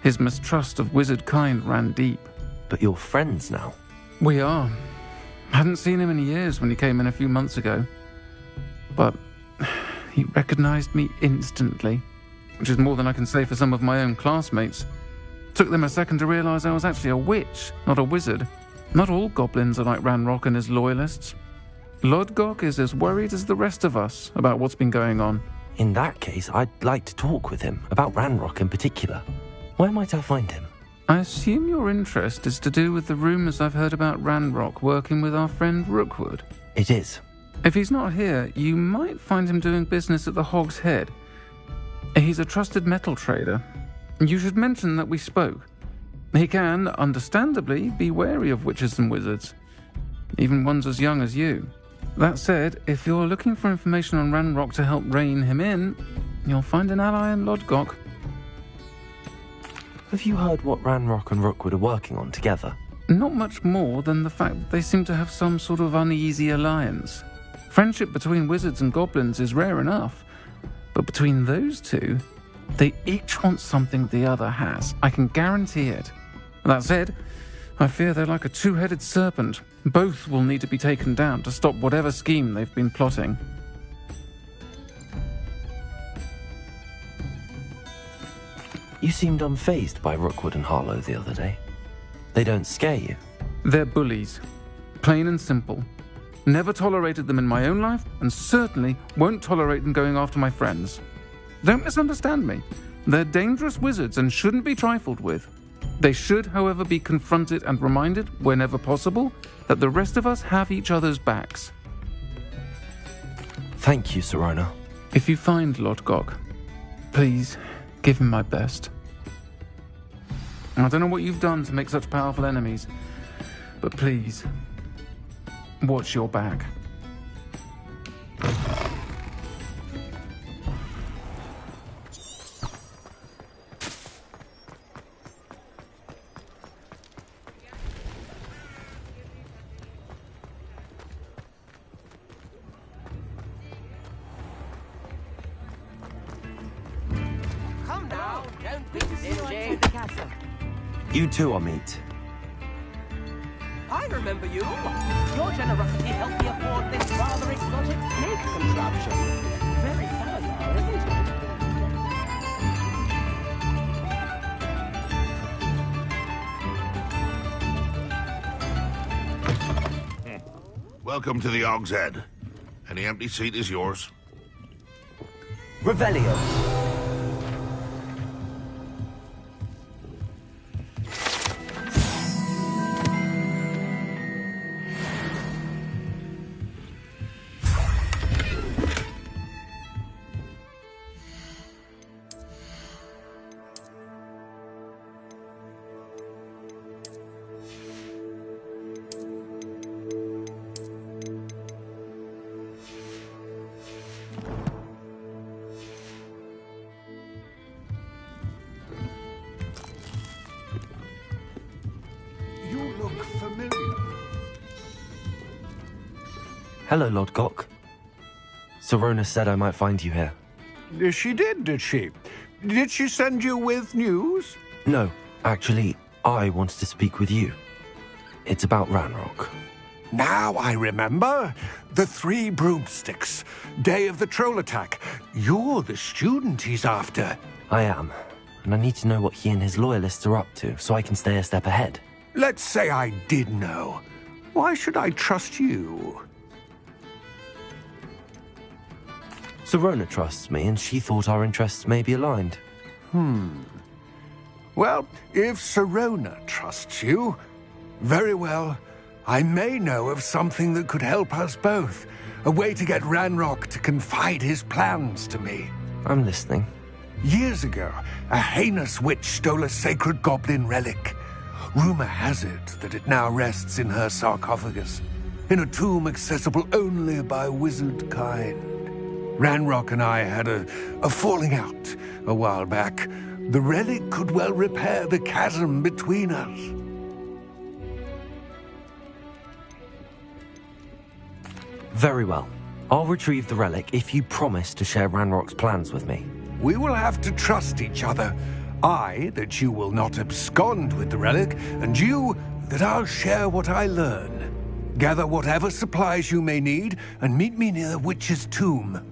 E: His mistrust of wizard kind ran deep.
D: But you're friends now?
E: We are. Hadn't seen him in years when he came in a few months ago. But he recognized me instantly, which is more than I can say for some of my own classmates. Took them a second to realize I was actually a witch, not a wizard. Not all goblins are like Ranrock and his loyalists. Lodgok is as worried as the rest of us about what's been going on.
D: In that case, I'd like to talk with him, about Ranrock in particular. Where might I find him?
E: I assume your interest is to do with the rumors I've heard about Ranrock working with our friend Rookwood.
D: It is.
E: If he's not here, you might find him doing business at the Hog's Head. He's a trusted metal trader. You should mention that we spoke. He can, understandably, be wary of witches and wizards, even ones as young as you. That said, if you're looking for information on Ranrock to help rein him in, you'll find an ally in Lodgok.
D: Have you heard what Ranrock and Rookwood are working on together?
E: Not much more than the fact that they seem to have some sort of uneasy alliance. Friendship between wizards and goblins is rare enough, but between those two, they each want something the other has. I can guarantee it. That said, I fear they're like a two-headed serpent. Both will need to be taken down to stop whatever scheme they've been plotting.
D: You seemed unfazed by Rookwood and Harlow the other day. They don't scare you?
E: They're bullies. Plain and simple. Never tolerated them in my own life, and certainly won't tolerate them going after my friends. Don't misunderstand me. They're dangerous wizards and shouldn't be trifled with. They should, however, be confronted and reminded, whenever possible, that the rest of us have each other's backs.
D: Thank you, Sirona.
E: If you find Lodgok, please give him my best. I don't know what you've done to make such powerful enemies, but please, watch your back.
D: You too, Amit.
F: I remember you. Your generosity helped me afford this rather exotic snake contraption. Very Salazar, isn't it?
W: Welcome to the Hog's Head. Any empty seat is yours.
S: Revelio.
D: Hello, Lodgok. Sirona said I might find you here.
X: She did she? Did she send you with news?
D: No, actually, I wanted to speak with you. It's about Ranrock.
X: Now I remember. The 3 broomsticks. Day of the troll attack. You're the student he's after.
D: I am. and I need to know what he and his loyalists are up to so I can stay a step ahead.
X: Let's say I did know. Why should I trust you?
D: Sirona trusts me, and she thought our interests may be aligned.
X: Well, if Sirona trusts you, very well. I may know of something that could help us both. A way to get Ranrock to confide his plans to me.
D: I'm listening.
X: Years ago, a heinous witch stole a sacred goblin relic. Rumor has it that it now rests in her sarcophagus, in a tomb accessible only by wizard kind. Ranrock and I had a falling out a while back. The relic could well repair the chasm between us.
D: Very well. I'll retrieve the relic if you promise to share Ranrock's plans with me.
X: We will have to trust each other. I, that you will not abscond with the relic, and you, that I'll share what I learn. Gather whatever supplies you may need, and meet me near the witch's tomb.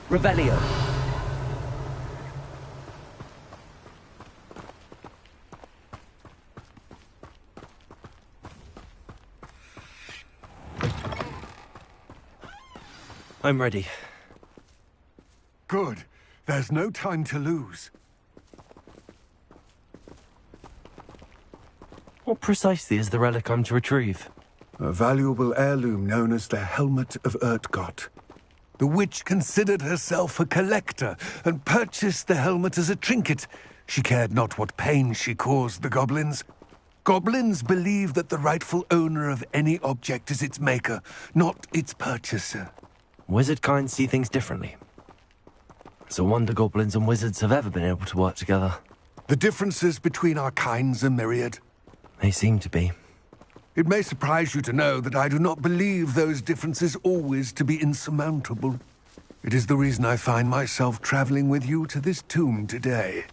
G: Revelio.
D: I'm ready.
X: Good. There's no time to lose.
D: What precisely is the relic I'm to retrieve?
X: A valuable heirloom known as the Helmet of Urtkot. The witch considered herself a collector and purchased the helmet as a trinket. She cared not what pain she caused the goblins. Goblins believe that the rightful owner of any object is its maker, not its purchaser.
D: Wizard kind see things differently. It's a wonder goblins and wizards have ever been able to work together.
X: The differences between our kinds are myriad.
D: They seem to be.
X: It may surprise you to know that I do not believe those differences always to be insurmountable. It is the reason I find myself traveling with you to this tomb today.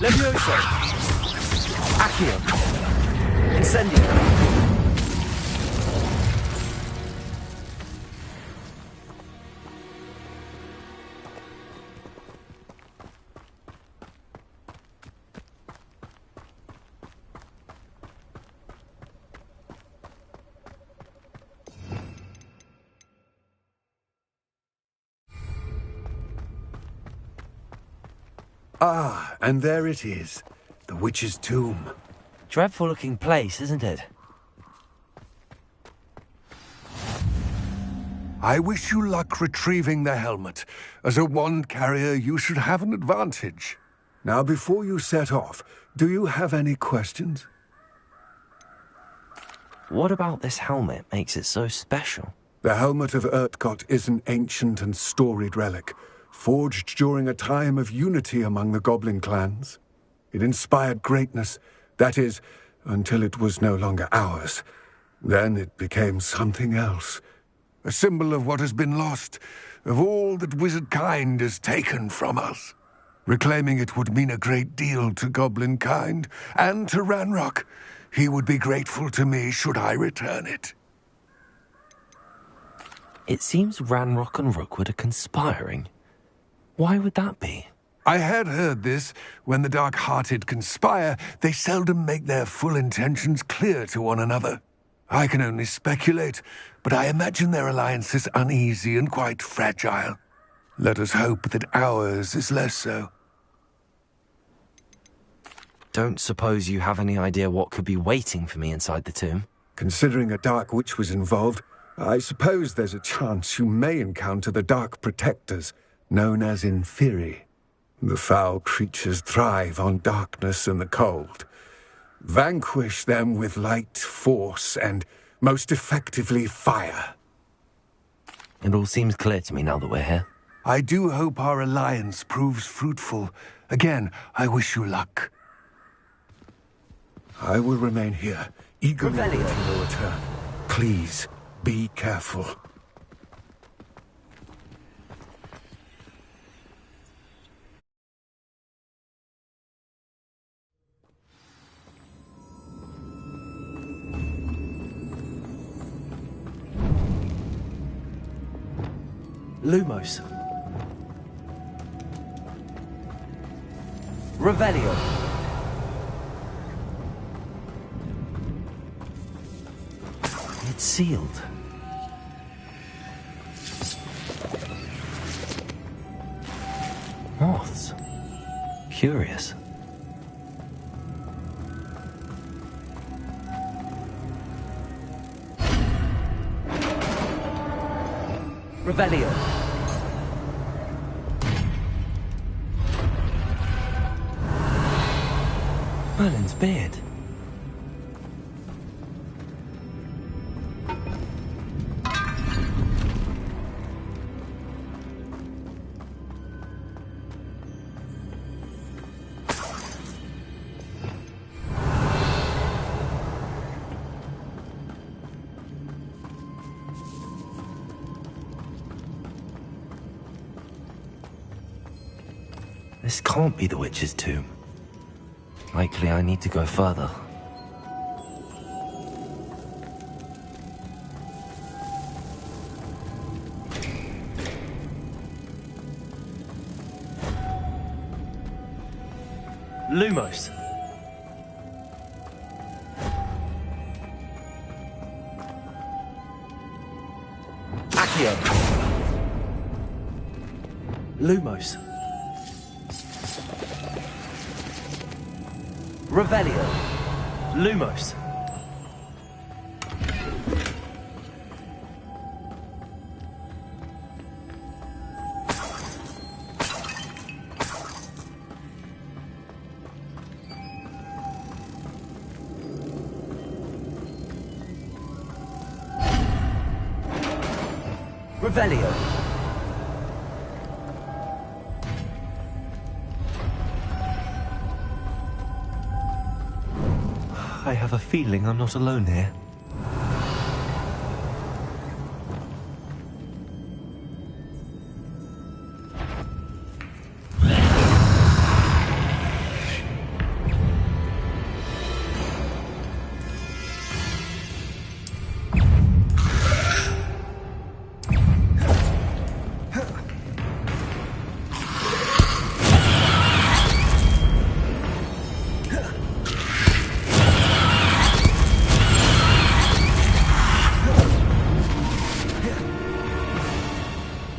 G: Levioso. Accio. Incendio.
X: Ah, and there it is. The witch's tomb.
D: Dreadful looking place, isn't it?
X: I wish you luck retrieving the helmet. As a wand carrier, you should have an advantage. Now, before you set off, do you have any questions?
D: What about this helmet makes it so special?
X: The Helmet of Urtkot is an ancient and storied relic, forged during a time of unity among the goblin clans. It inspired greatness, that is, until it was no longer ours. Then it became something else. A symbol of what has been lost, of all that wizard kind has taken from us. Reclaiming it would mean a great deal to goblin kind, and to Ranrock. He would be grateful to me should I return it.
D: It seems Ranrock and Rookwood are conspiring. Why would that be?
X: I had heard this. When the dark-hearted conspire, they seldom make their full intentions clear to one another. I can only speculate, but I imagine their alliance is uneasy and quite fragile. Let us hope that ours is less so.
D: Don't suppose you have any idea what could be waiting for me inside the tomb?
X: Considering a Dark Witch was involved, I suppose there's a chance you may encounter the Dark Protectors, known as Inferi. The foul creatures thrive on darkness and the cold. Vanquish them with light, force, and, most effectively, fire.
D: It all seems clear to me now that we're here.
X: I do hope our alliance proves fruitful. Again, I wish you luck. I will remain here, eagerly awaiting your return. Please, be careful.
S: Lumos. Revelio.
D: It's sealed. Moths. Curious.
S: Revelio.
D: Merlin's beard. This can't be the witch's tomb. Likely I need to go further.
S: Lumos. Accio. Lumos. Revelio. Lumos. Revelio.
D: I have a feeling I'm not alone here.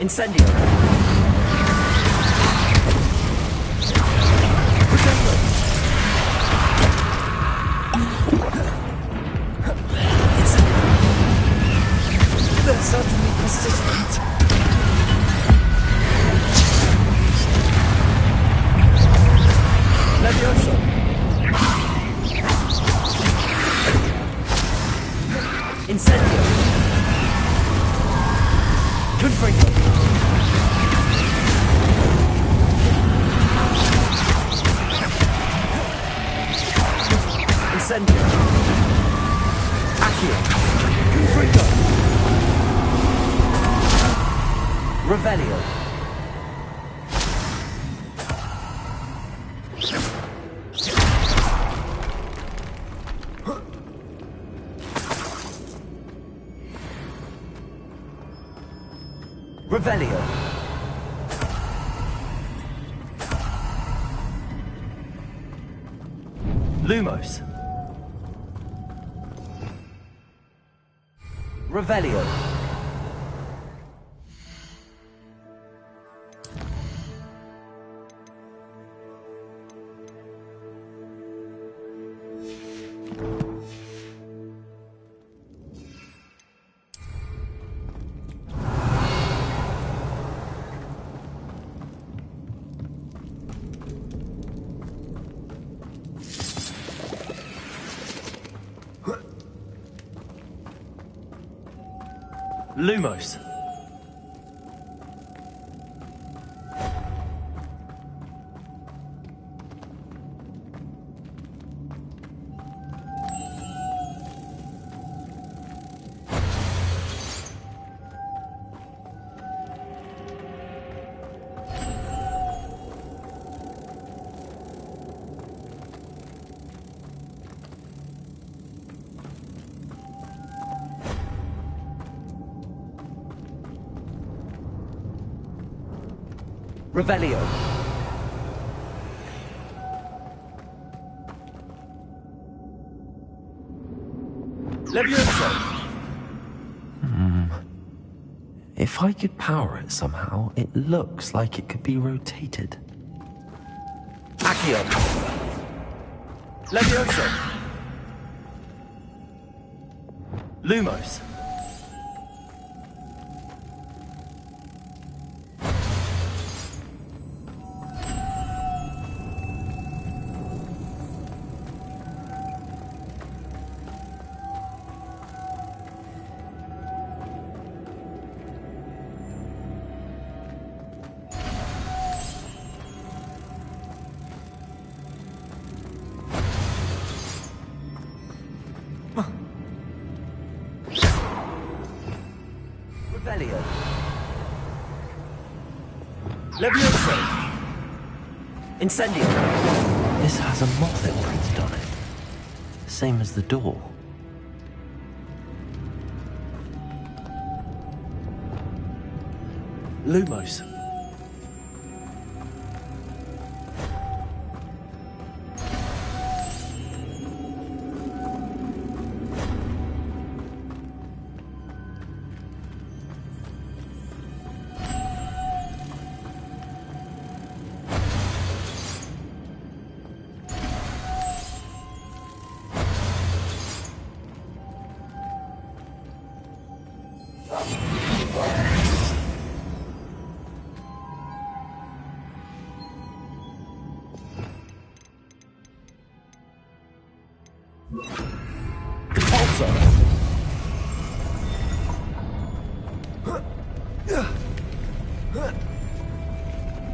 S: Incendio.
G: They're certainly persistent.
S: Levioso. Incendio. Confringo. Incendio. Accio. Confringo. Revelio. Revelio.
D: Lumos. Revelio. Lumos. Revelio. Levioso. If I could power it somehow, it looks like it could be rotated. Accio. Levioso. Lumos. Revelio. Levioso. Incendio. This has a moth imprinted on it. Same as the door. Lumos.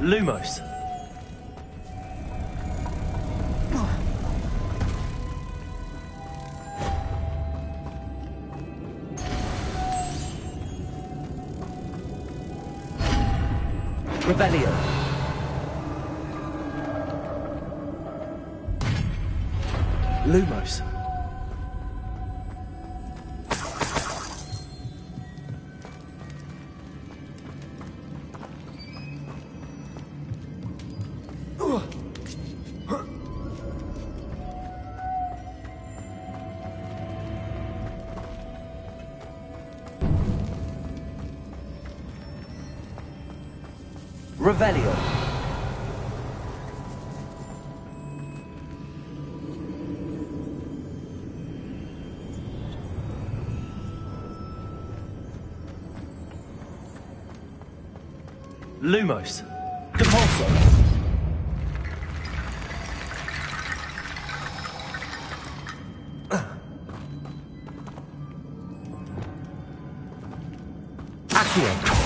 D: Lumos. Revelio. Lumos. Revelio. Lumos. Depulso. Accio.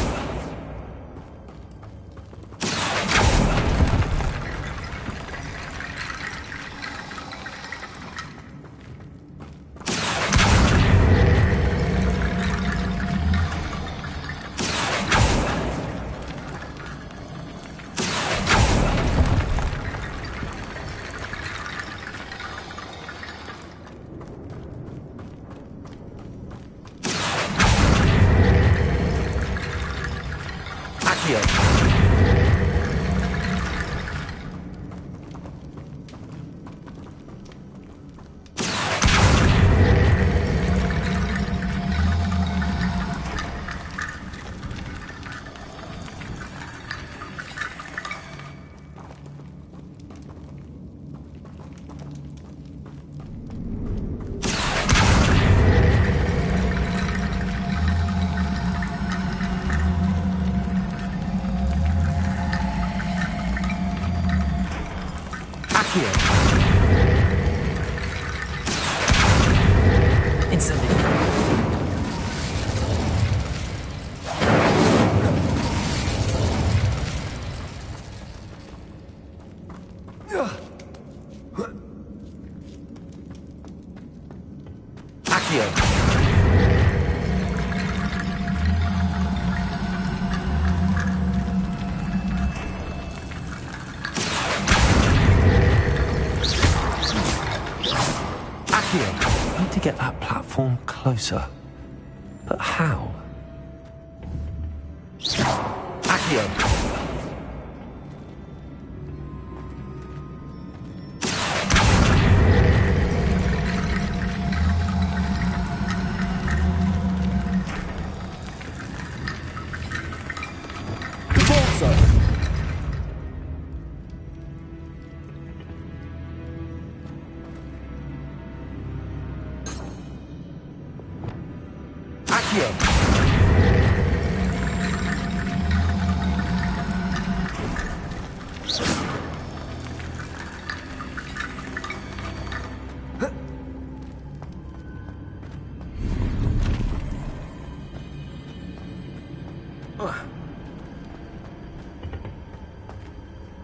D: closer. But how?
S: Accio!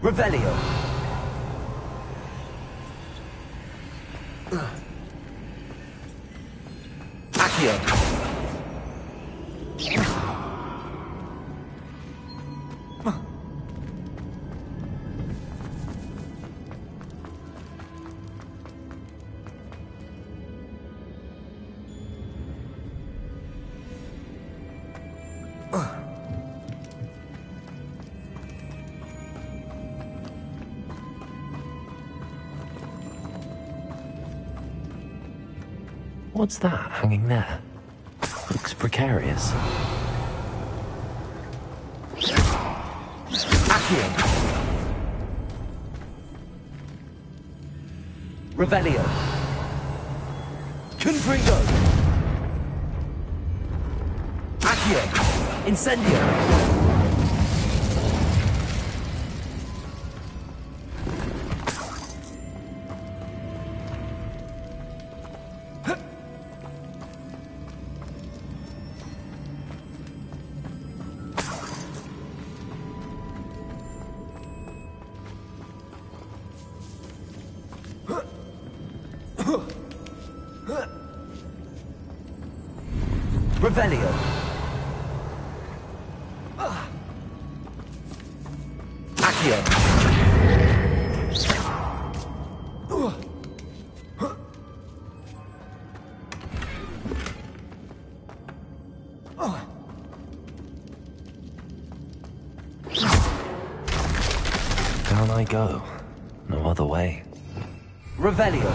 S: Revelio. Accio.
D: What's that hanging there? Looks precarious.
S: Accio. Revelio. Confringo. Accio. Incendio. Revelio. Accio.
D: Down I go. No other way.
S: Revelio.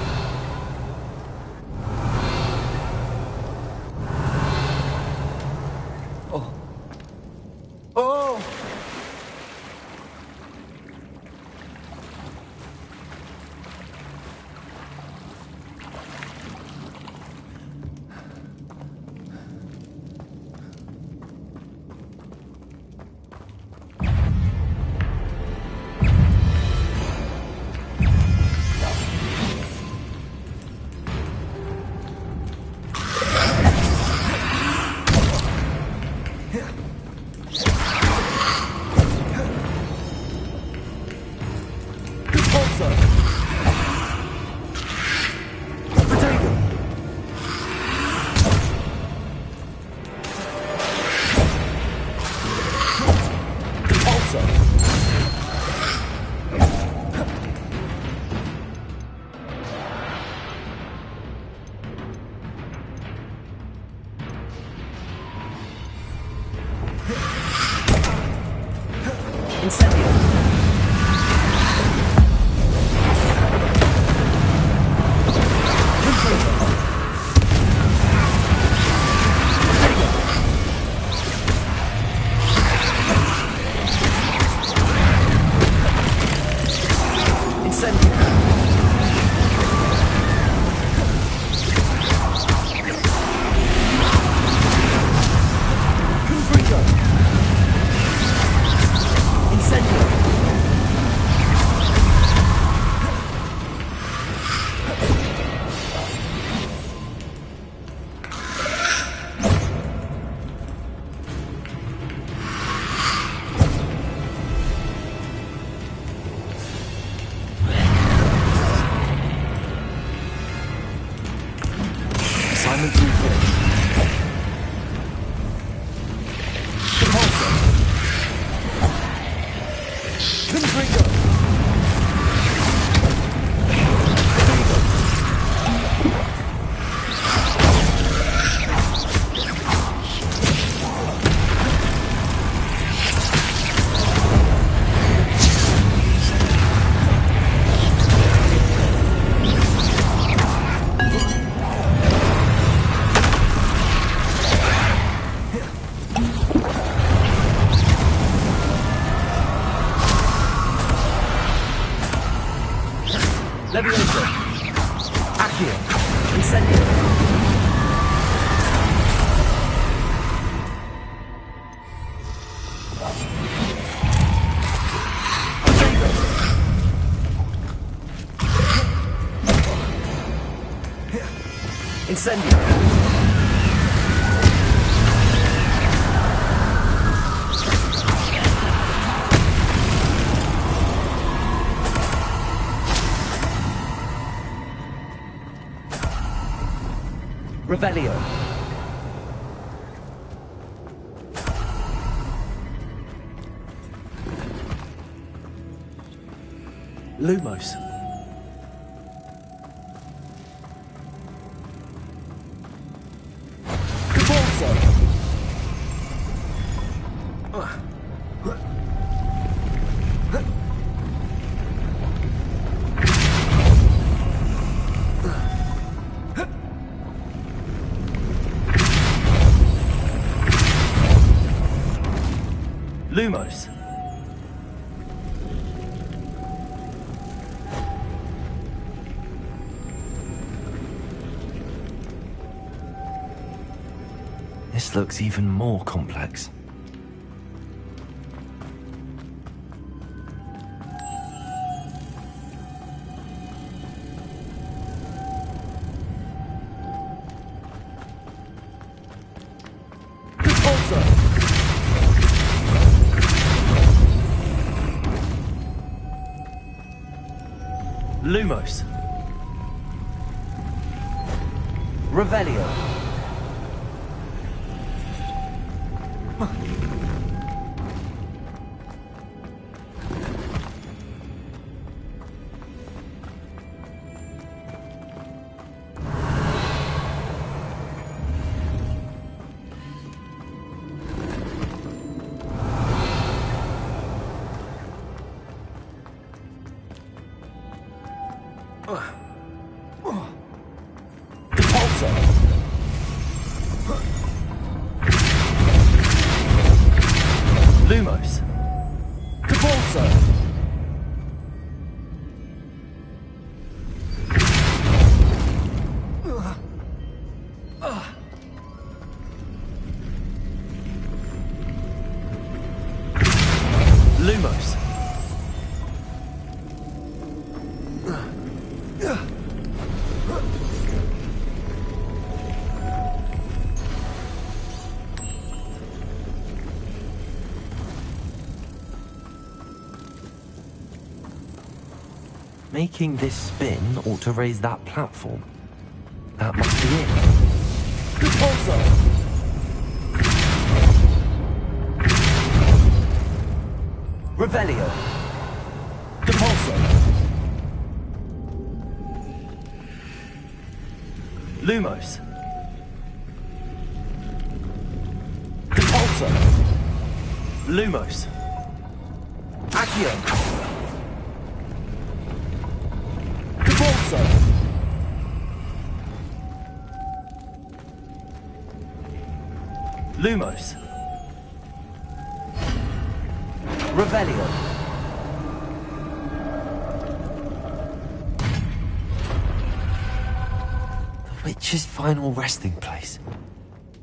S: Leviosa. Accio. Incendio. Incendio. Revelio. Lumos. Lumos.
D: This looks even more complex.
S: Lumos. Revelio. Lumos. Capulso. Lumos.
D: Making this spin ought to raise that platform. That must be it.
S: Capulso. Revelio. Capulso. Lumos. Capulso. Lumos. Accio. Capulso. Lumos. Revelio.
D: The witch's final resting place.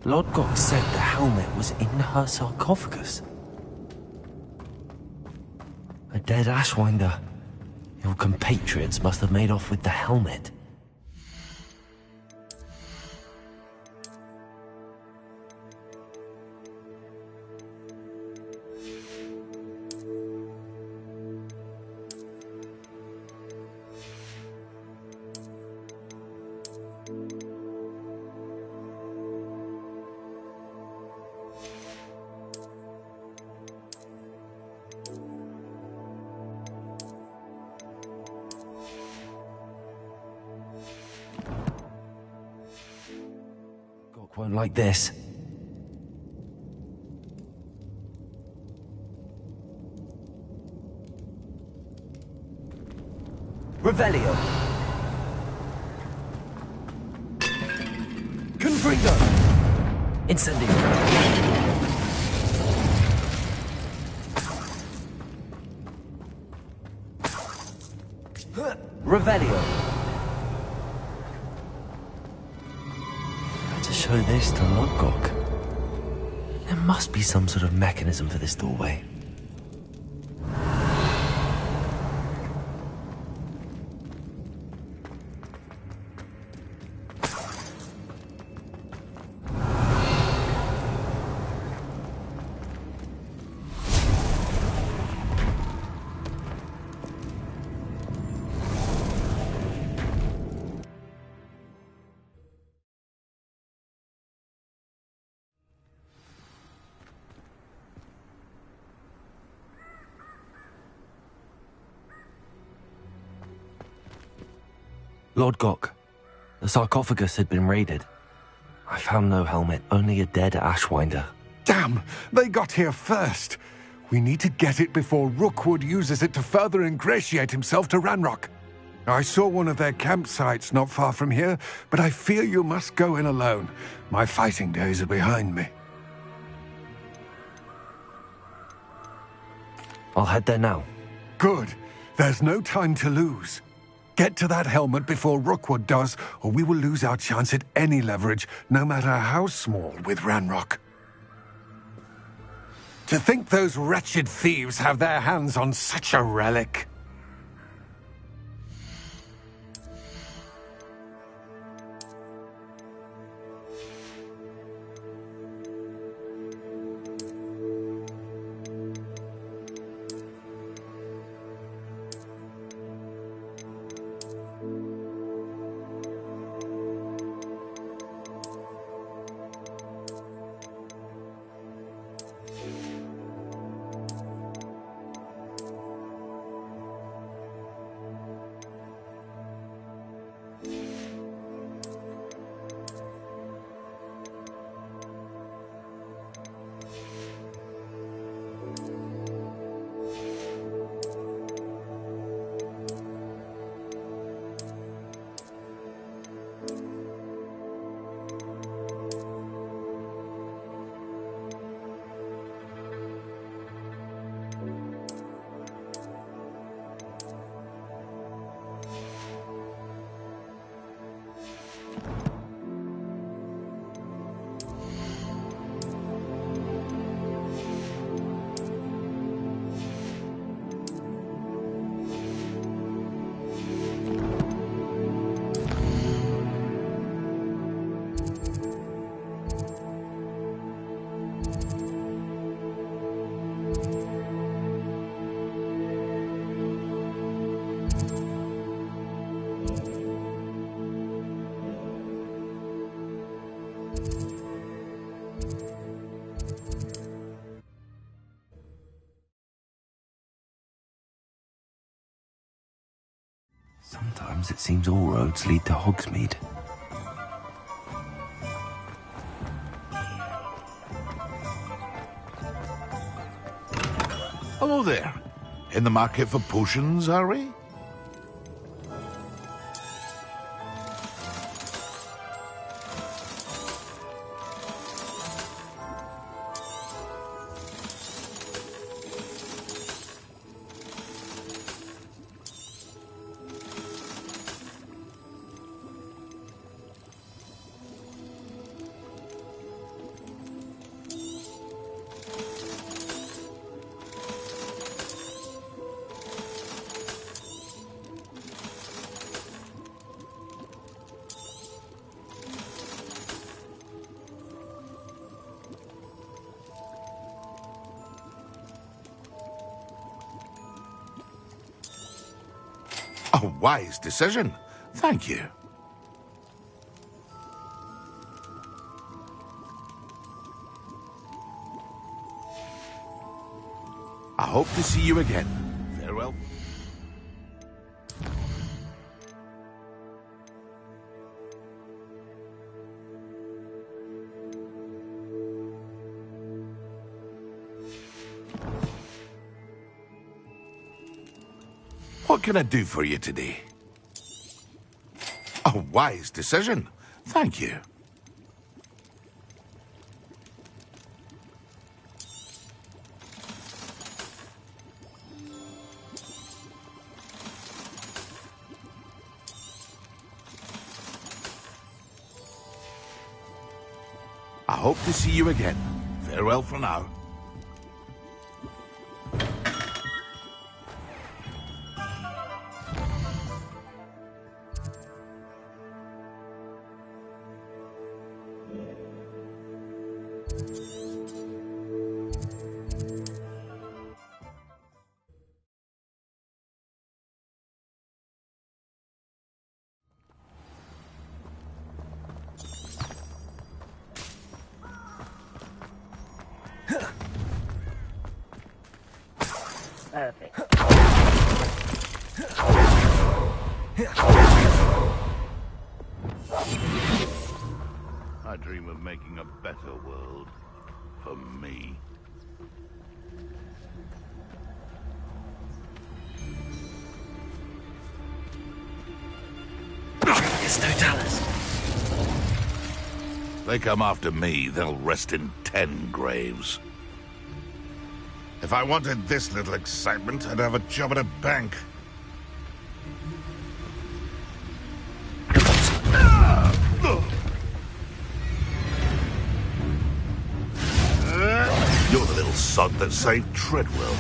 D: Lodgok said the helmet was in her sarcophagus. A dead Ashwinder. Your compatriots must have made off with the helmet. Won't like this.
S: Revelio. Confringo. Incendio.
D: Revelio. To show this to Lodgok. There must be some sort of mechanism for this doorway. Lord Gok, the sarcophagus had been raided. I found no helmet, only a dead Ashwinder.
X: Damn! They got here first! We need to get it before Rookwood uses it to further ingratiate himself to Ranrock. I saw one of their campsites not far from here, but I fear you must go in alone. My fighting days are behind me.
D: I'll head there now.
X: Good. There's no time to lose. Get to that helmet before Rookwood does, or we will lose our chance at any leverage, no matter how small, with Ranrock. To think those wretched thieves have their hands on such a relic.
D: Sometimes it seems all roads lead to Hogsmeade.
W: Hello there. In the market for potions, are we? A wise decision. Thank you. I hope to see you again. Farewell. What can I do for you today? A wise decision. Thank you. hope to see you again. Farewell for now.
S: Perfect.
W: I dream of making a better world for me.
S: There's no dollars.
W: They come after me, they'll rest in 10 graves. If I wanted this little excitement, I'd have a job at a bank. You're the little sod that saved Treadwell.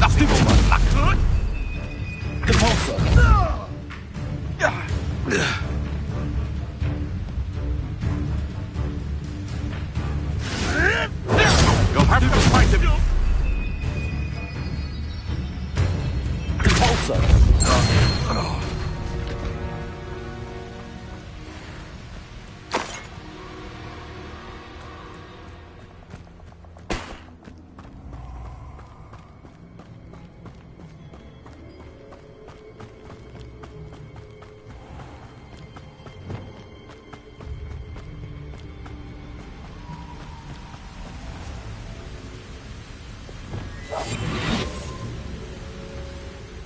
W: That's the one. You'll have to fight him.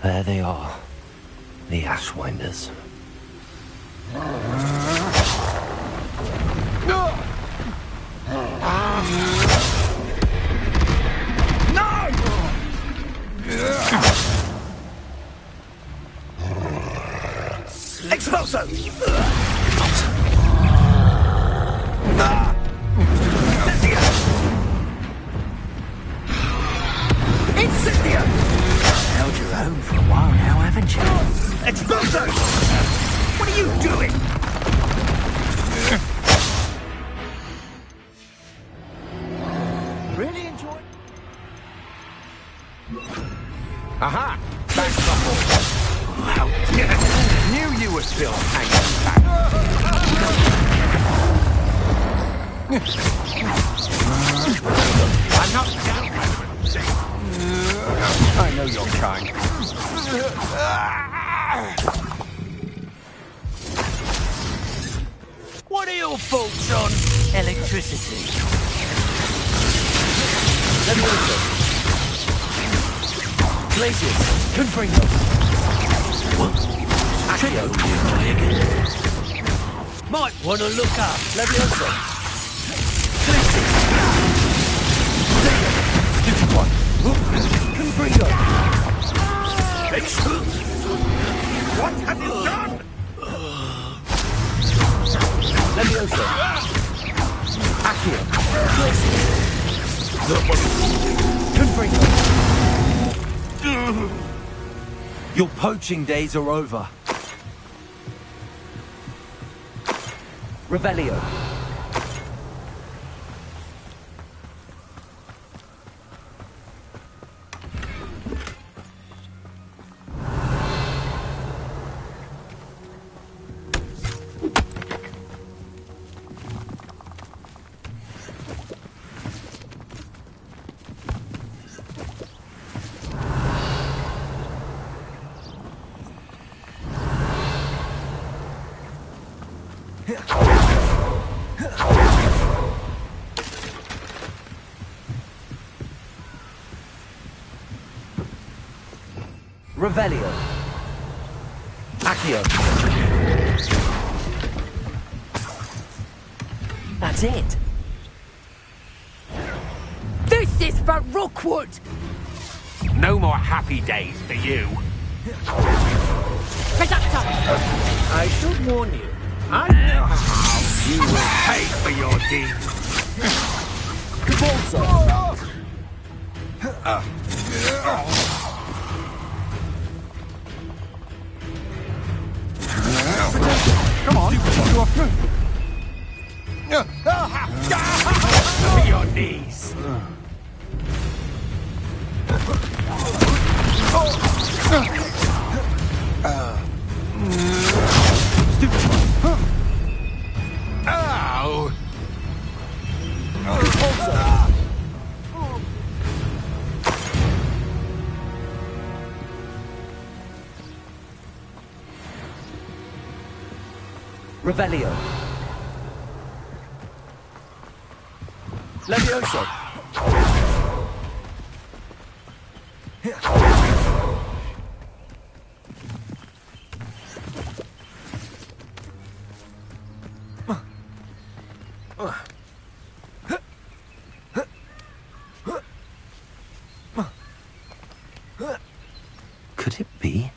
D: There they are, the Ashwinders.
S: Expulso! Incendia! Held your own for a while now, haven't you? Expulso! What are you doing? Really enjoy.
A: Aha! Back couple.
S: How dare
A: Knew you were still hanging back. I'm not down. I know you're trying.
S: What are your thoughts on electricity? Let me listen. Glaciers, Confringo. What? Accio, might want to look up. Levioso. Stupid one. Confringo. Excellent. What have you done? Levioso. Accio. Confringo.
D: Your poaching days are over.
S: Revelio. Revelio. Accio. That's it.
C: This is for Rookwood!
A: No more happy days for you.
C: Reductor!
S: I should warn you,
A: I know how you will pay for your deeds.
B: Come on, you are through.
A: To your knees. Ow!
T: Revelio. Levioso.
D: Could it be?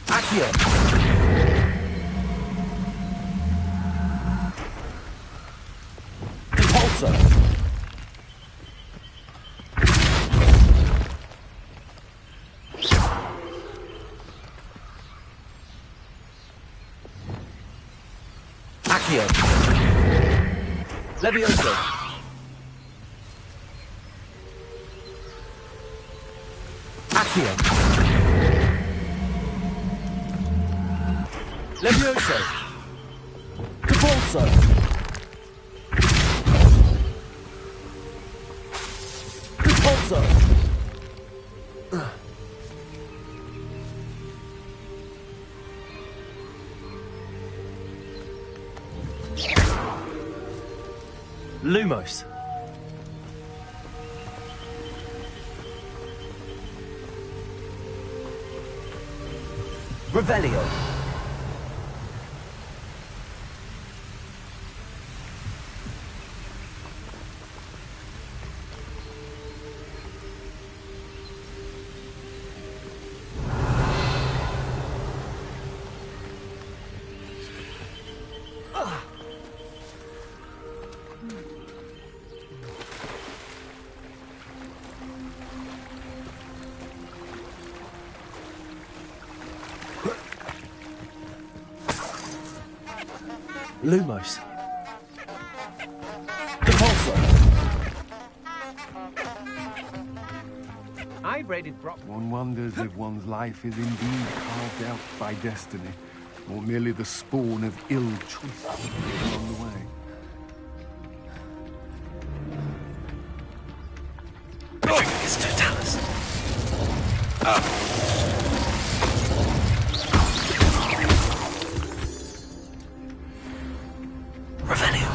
T: Accio. Repulsor. Accio. Levioso. Accio. Levioso. Repulsor. Repulsor. Lumos. Revelio. Lumos. Repulsor.
A: I raided Brock.
X: One wonders if one's life is indeed carved out by destiny, or merely the spawn of ill choices along the way.
D: It's Totalis. Revelio.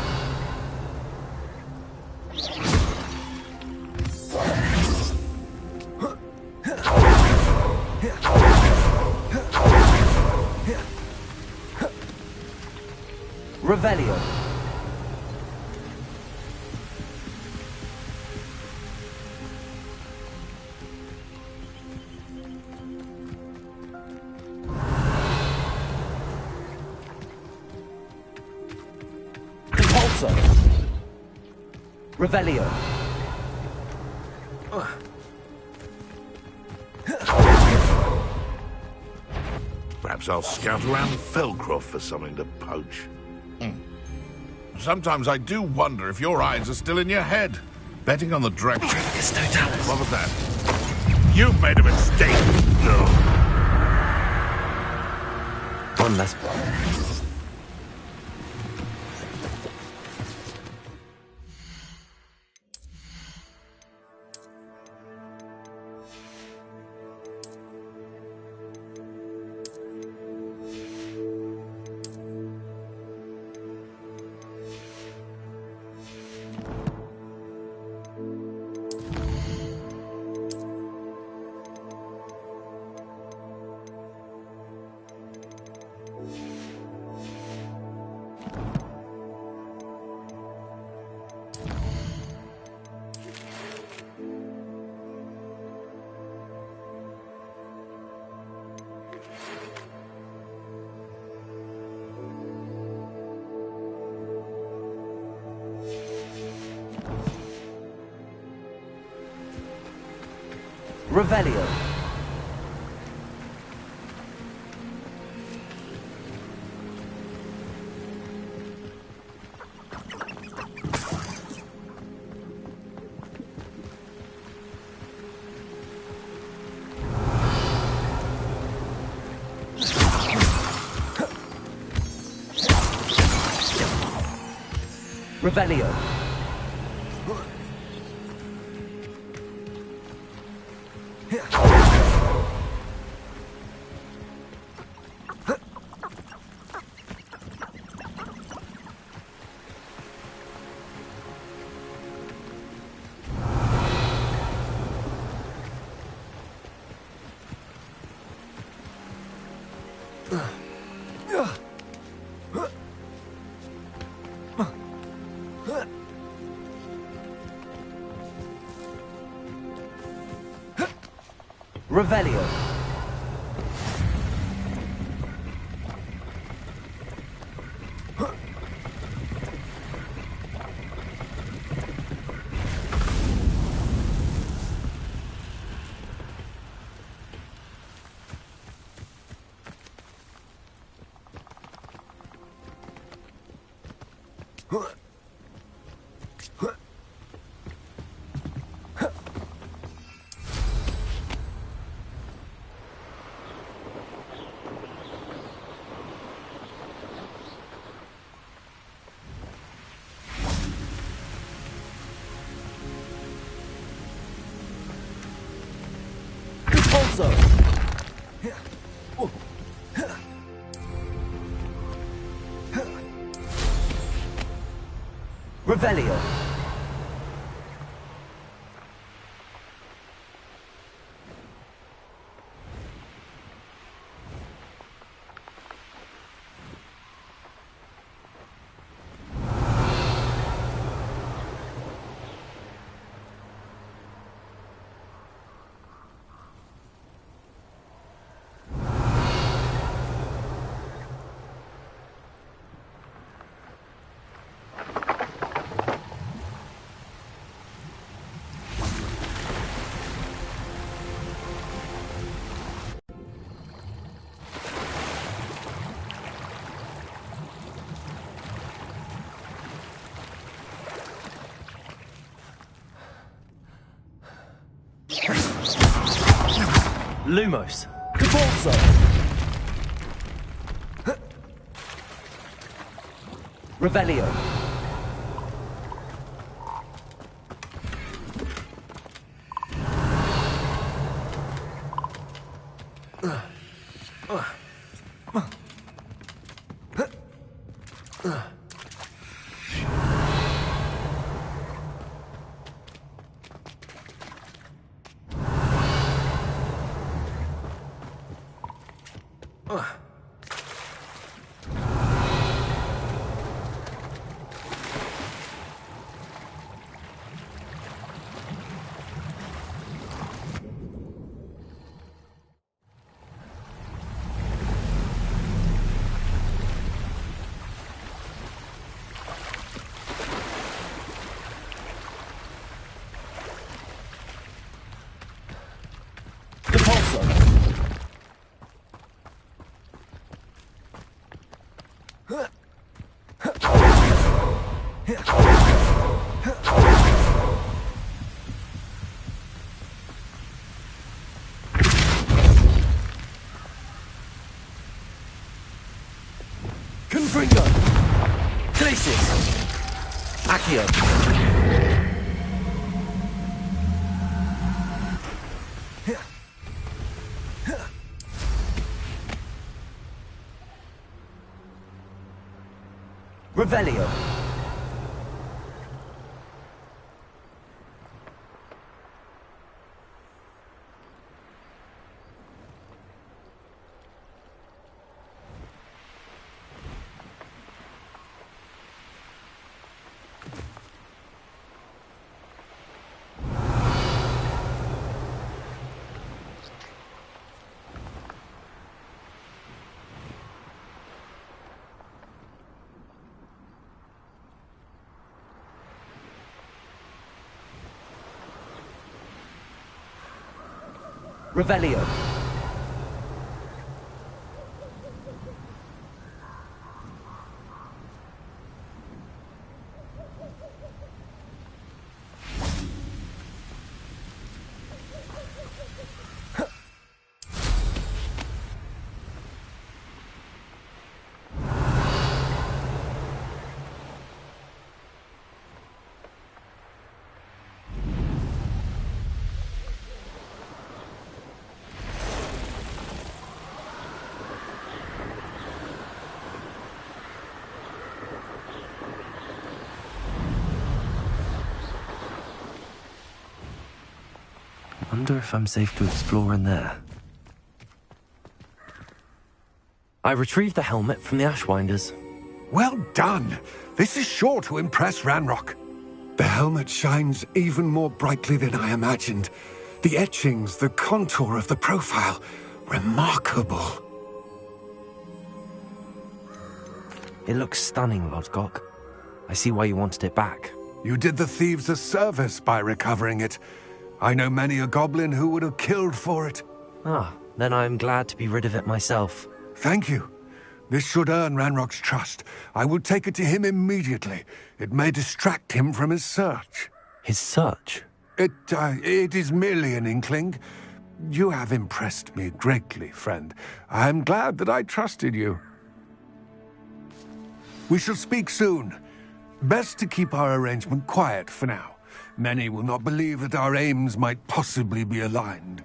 T: Revelio. Repulsor. Revelio.
W: Perhaps I'll scout around Felcroft for something to poach. Sometimes I do wonder if your eyes are still in your head. Betting on the direction.
D: It's Totalis.
W: What was that? You made a mistake. No.
D: One less.
H: Revelio. Revelio. Revelio. Also. Revelio. Lumos. Cabalso. Revelio. Confringo. Glacius. Accio. Revelio. Revelio.
D: Wonder if I'm safe to explore in there. I retrieved the helmet from the Ashwinders.
X: Well done! This is sure to impress Ranrock. The helmet shines even more brightly than I imagined. The etchings, the contour of the profile, remarkable.
D: It looks stunning, Lodgok. I see why you wanted it back.
X: You did the thieves a service by recovering it. I know many a goblin who would have killed for it.
D: Ah, then I'm glad to be rid of it myself.
X: Thank you. This should earn Ranrock's trust. I will take it to him immediately. It may distract him from his search.
D: His search?
X: It is merely an inkling. You have impressed me greatly, friend. I am glad that I trusted you. We shall speak soon. Best to keep our arrangement quiet for now. Many will not believe that our aims might possibly be aligned.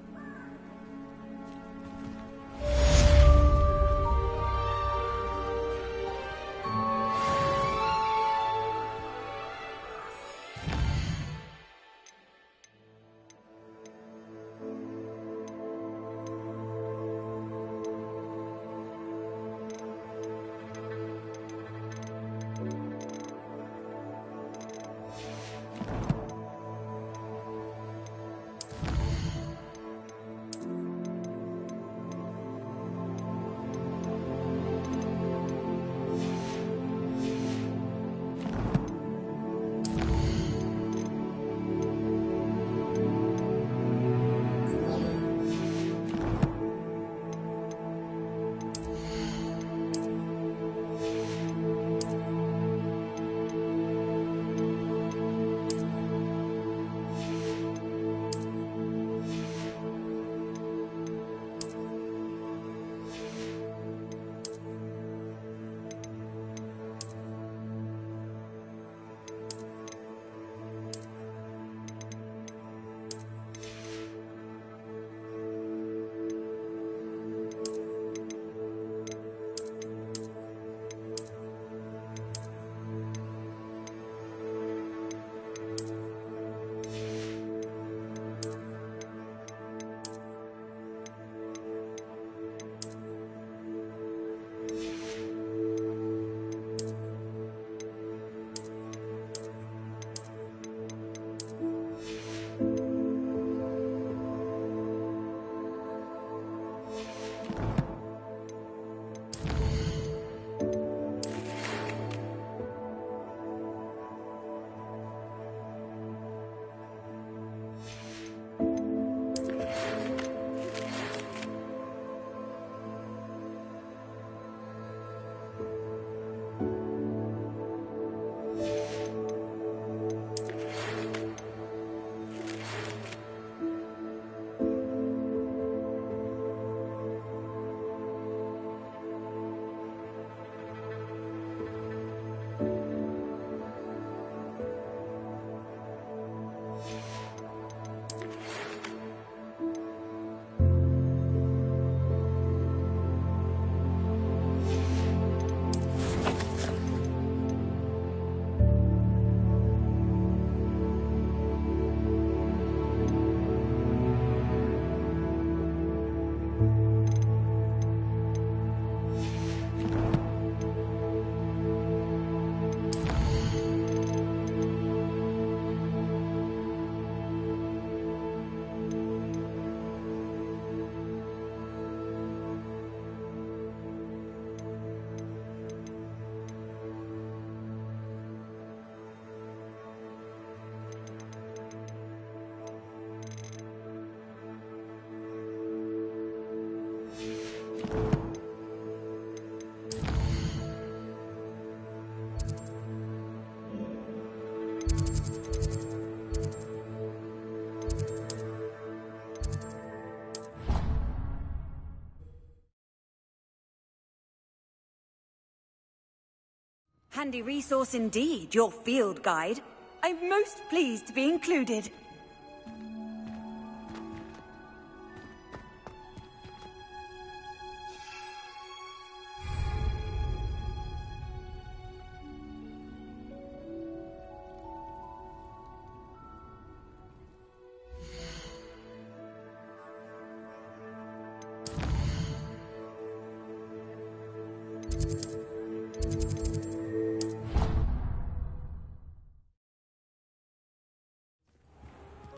O: handy resource indeed, your field guide. I'm most pleased to be included.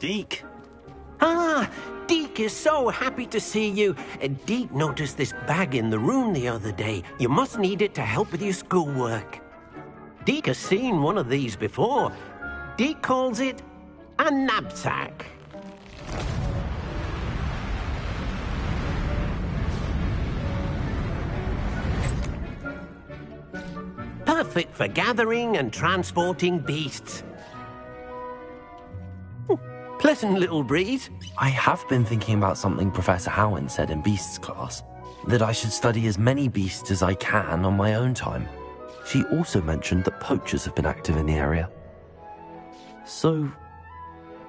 J: Deke. Ah, Deke is so happy to see you. Deke noticed this bag in the room the other day. You must need it to help with your schoolwork. Deke has seen one of these before. Deke calls it a knapsack. Perfect for gathering and transporting beasts. Pleasant little breeze.
D: I have been thinking about something Professor Howin said in Beasts class, that I should study as many beasts as I can on my own time. She also mentioned that poachers have been active in the area. So,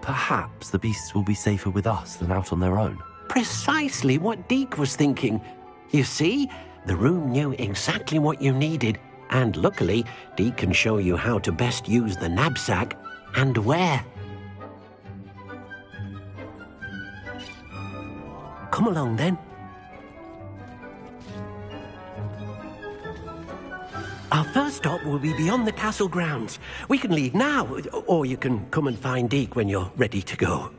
D: perhaps the beasts will be safer with us than out on their own.
J: Precisely what Deke was thinking. You see, the room knew exactly what you needed, and luckily, Deke can show you how to best use the knapsack and where. Come along, then. Our first stop will be beyond the castle grounds. We can leave now, or you can come and find Deke when you're ready to go.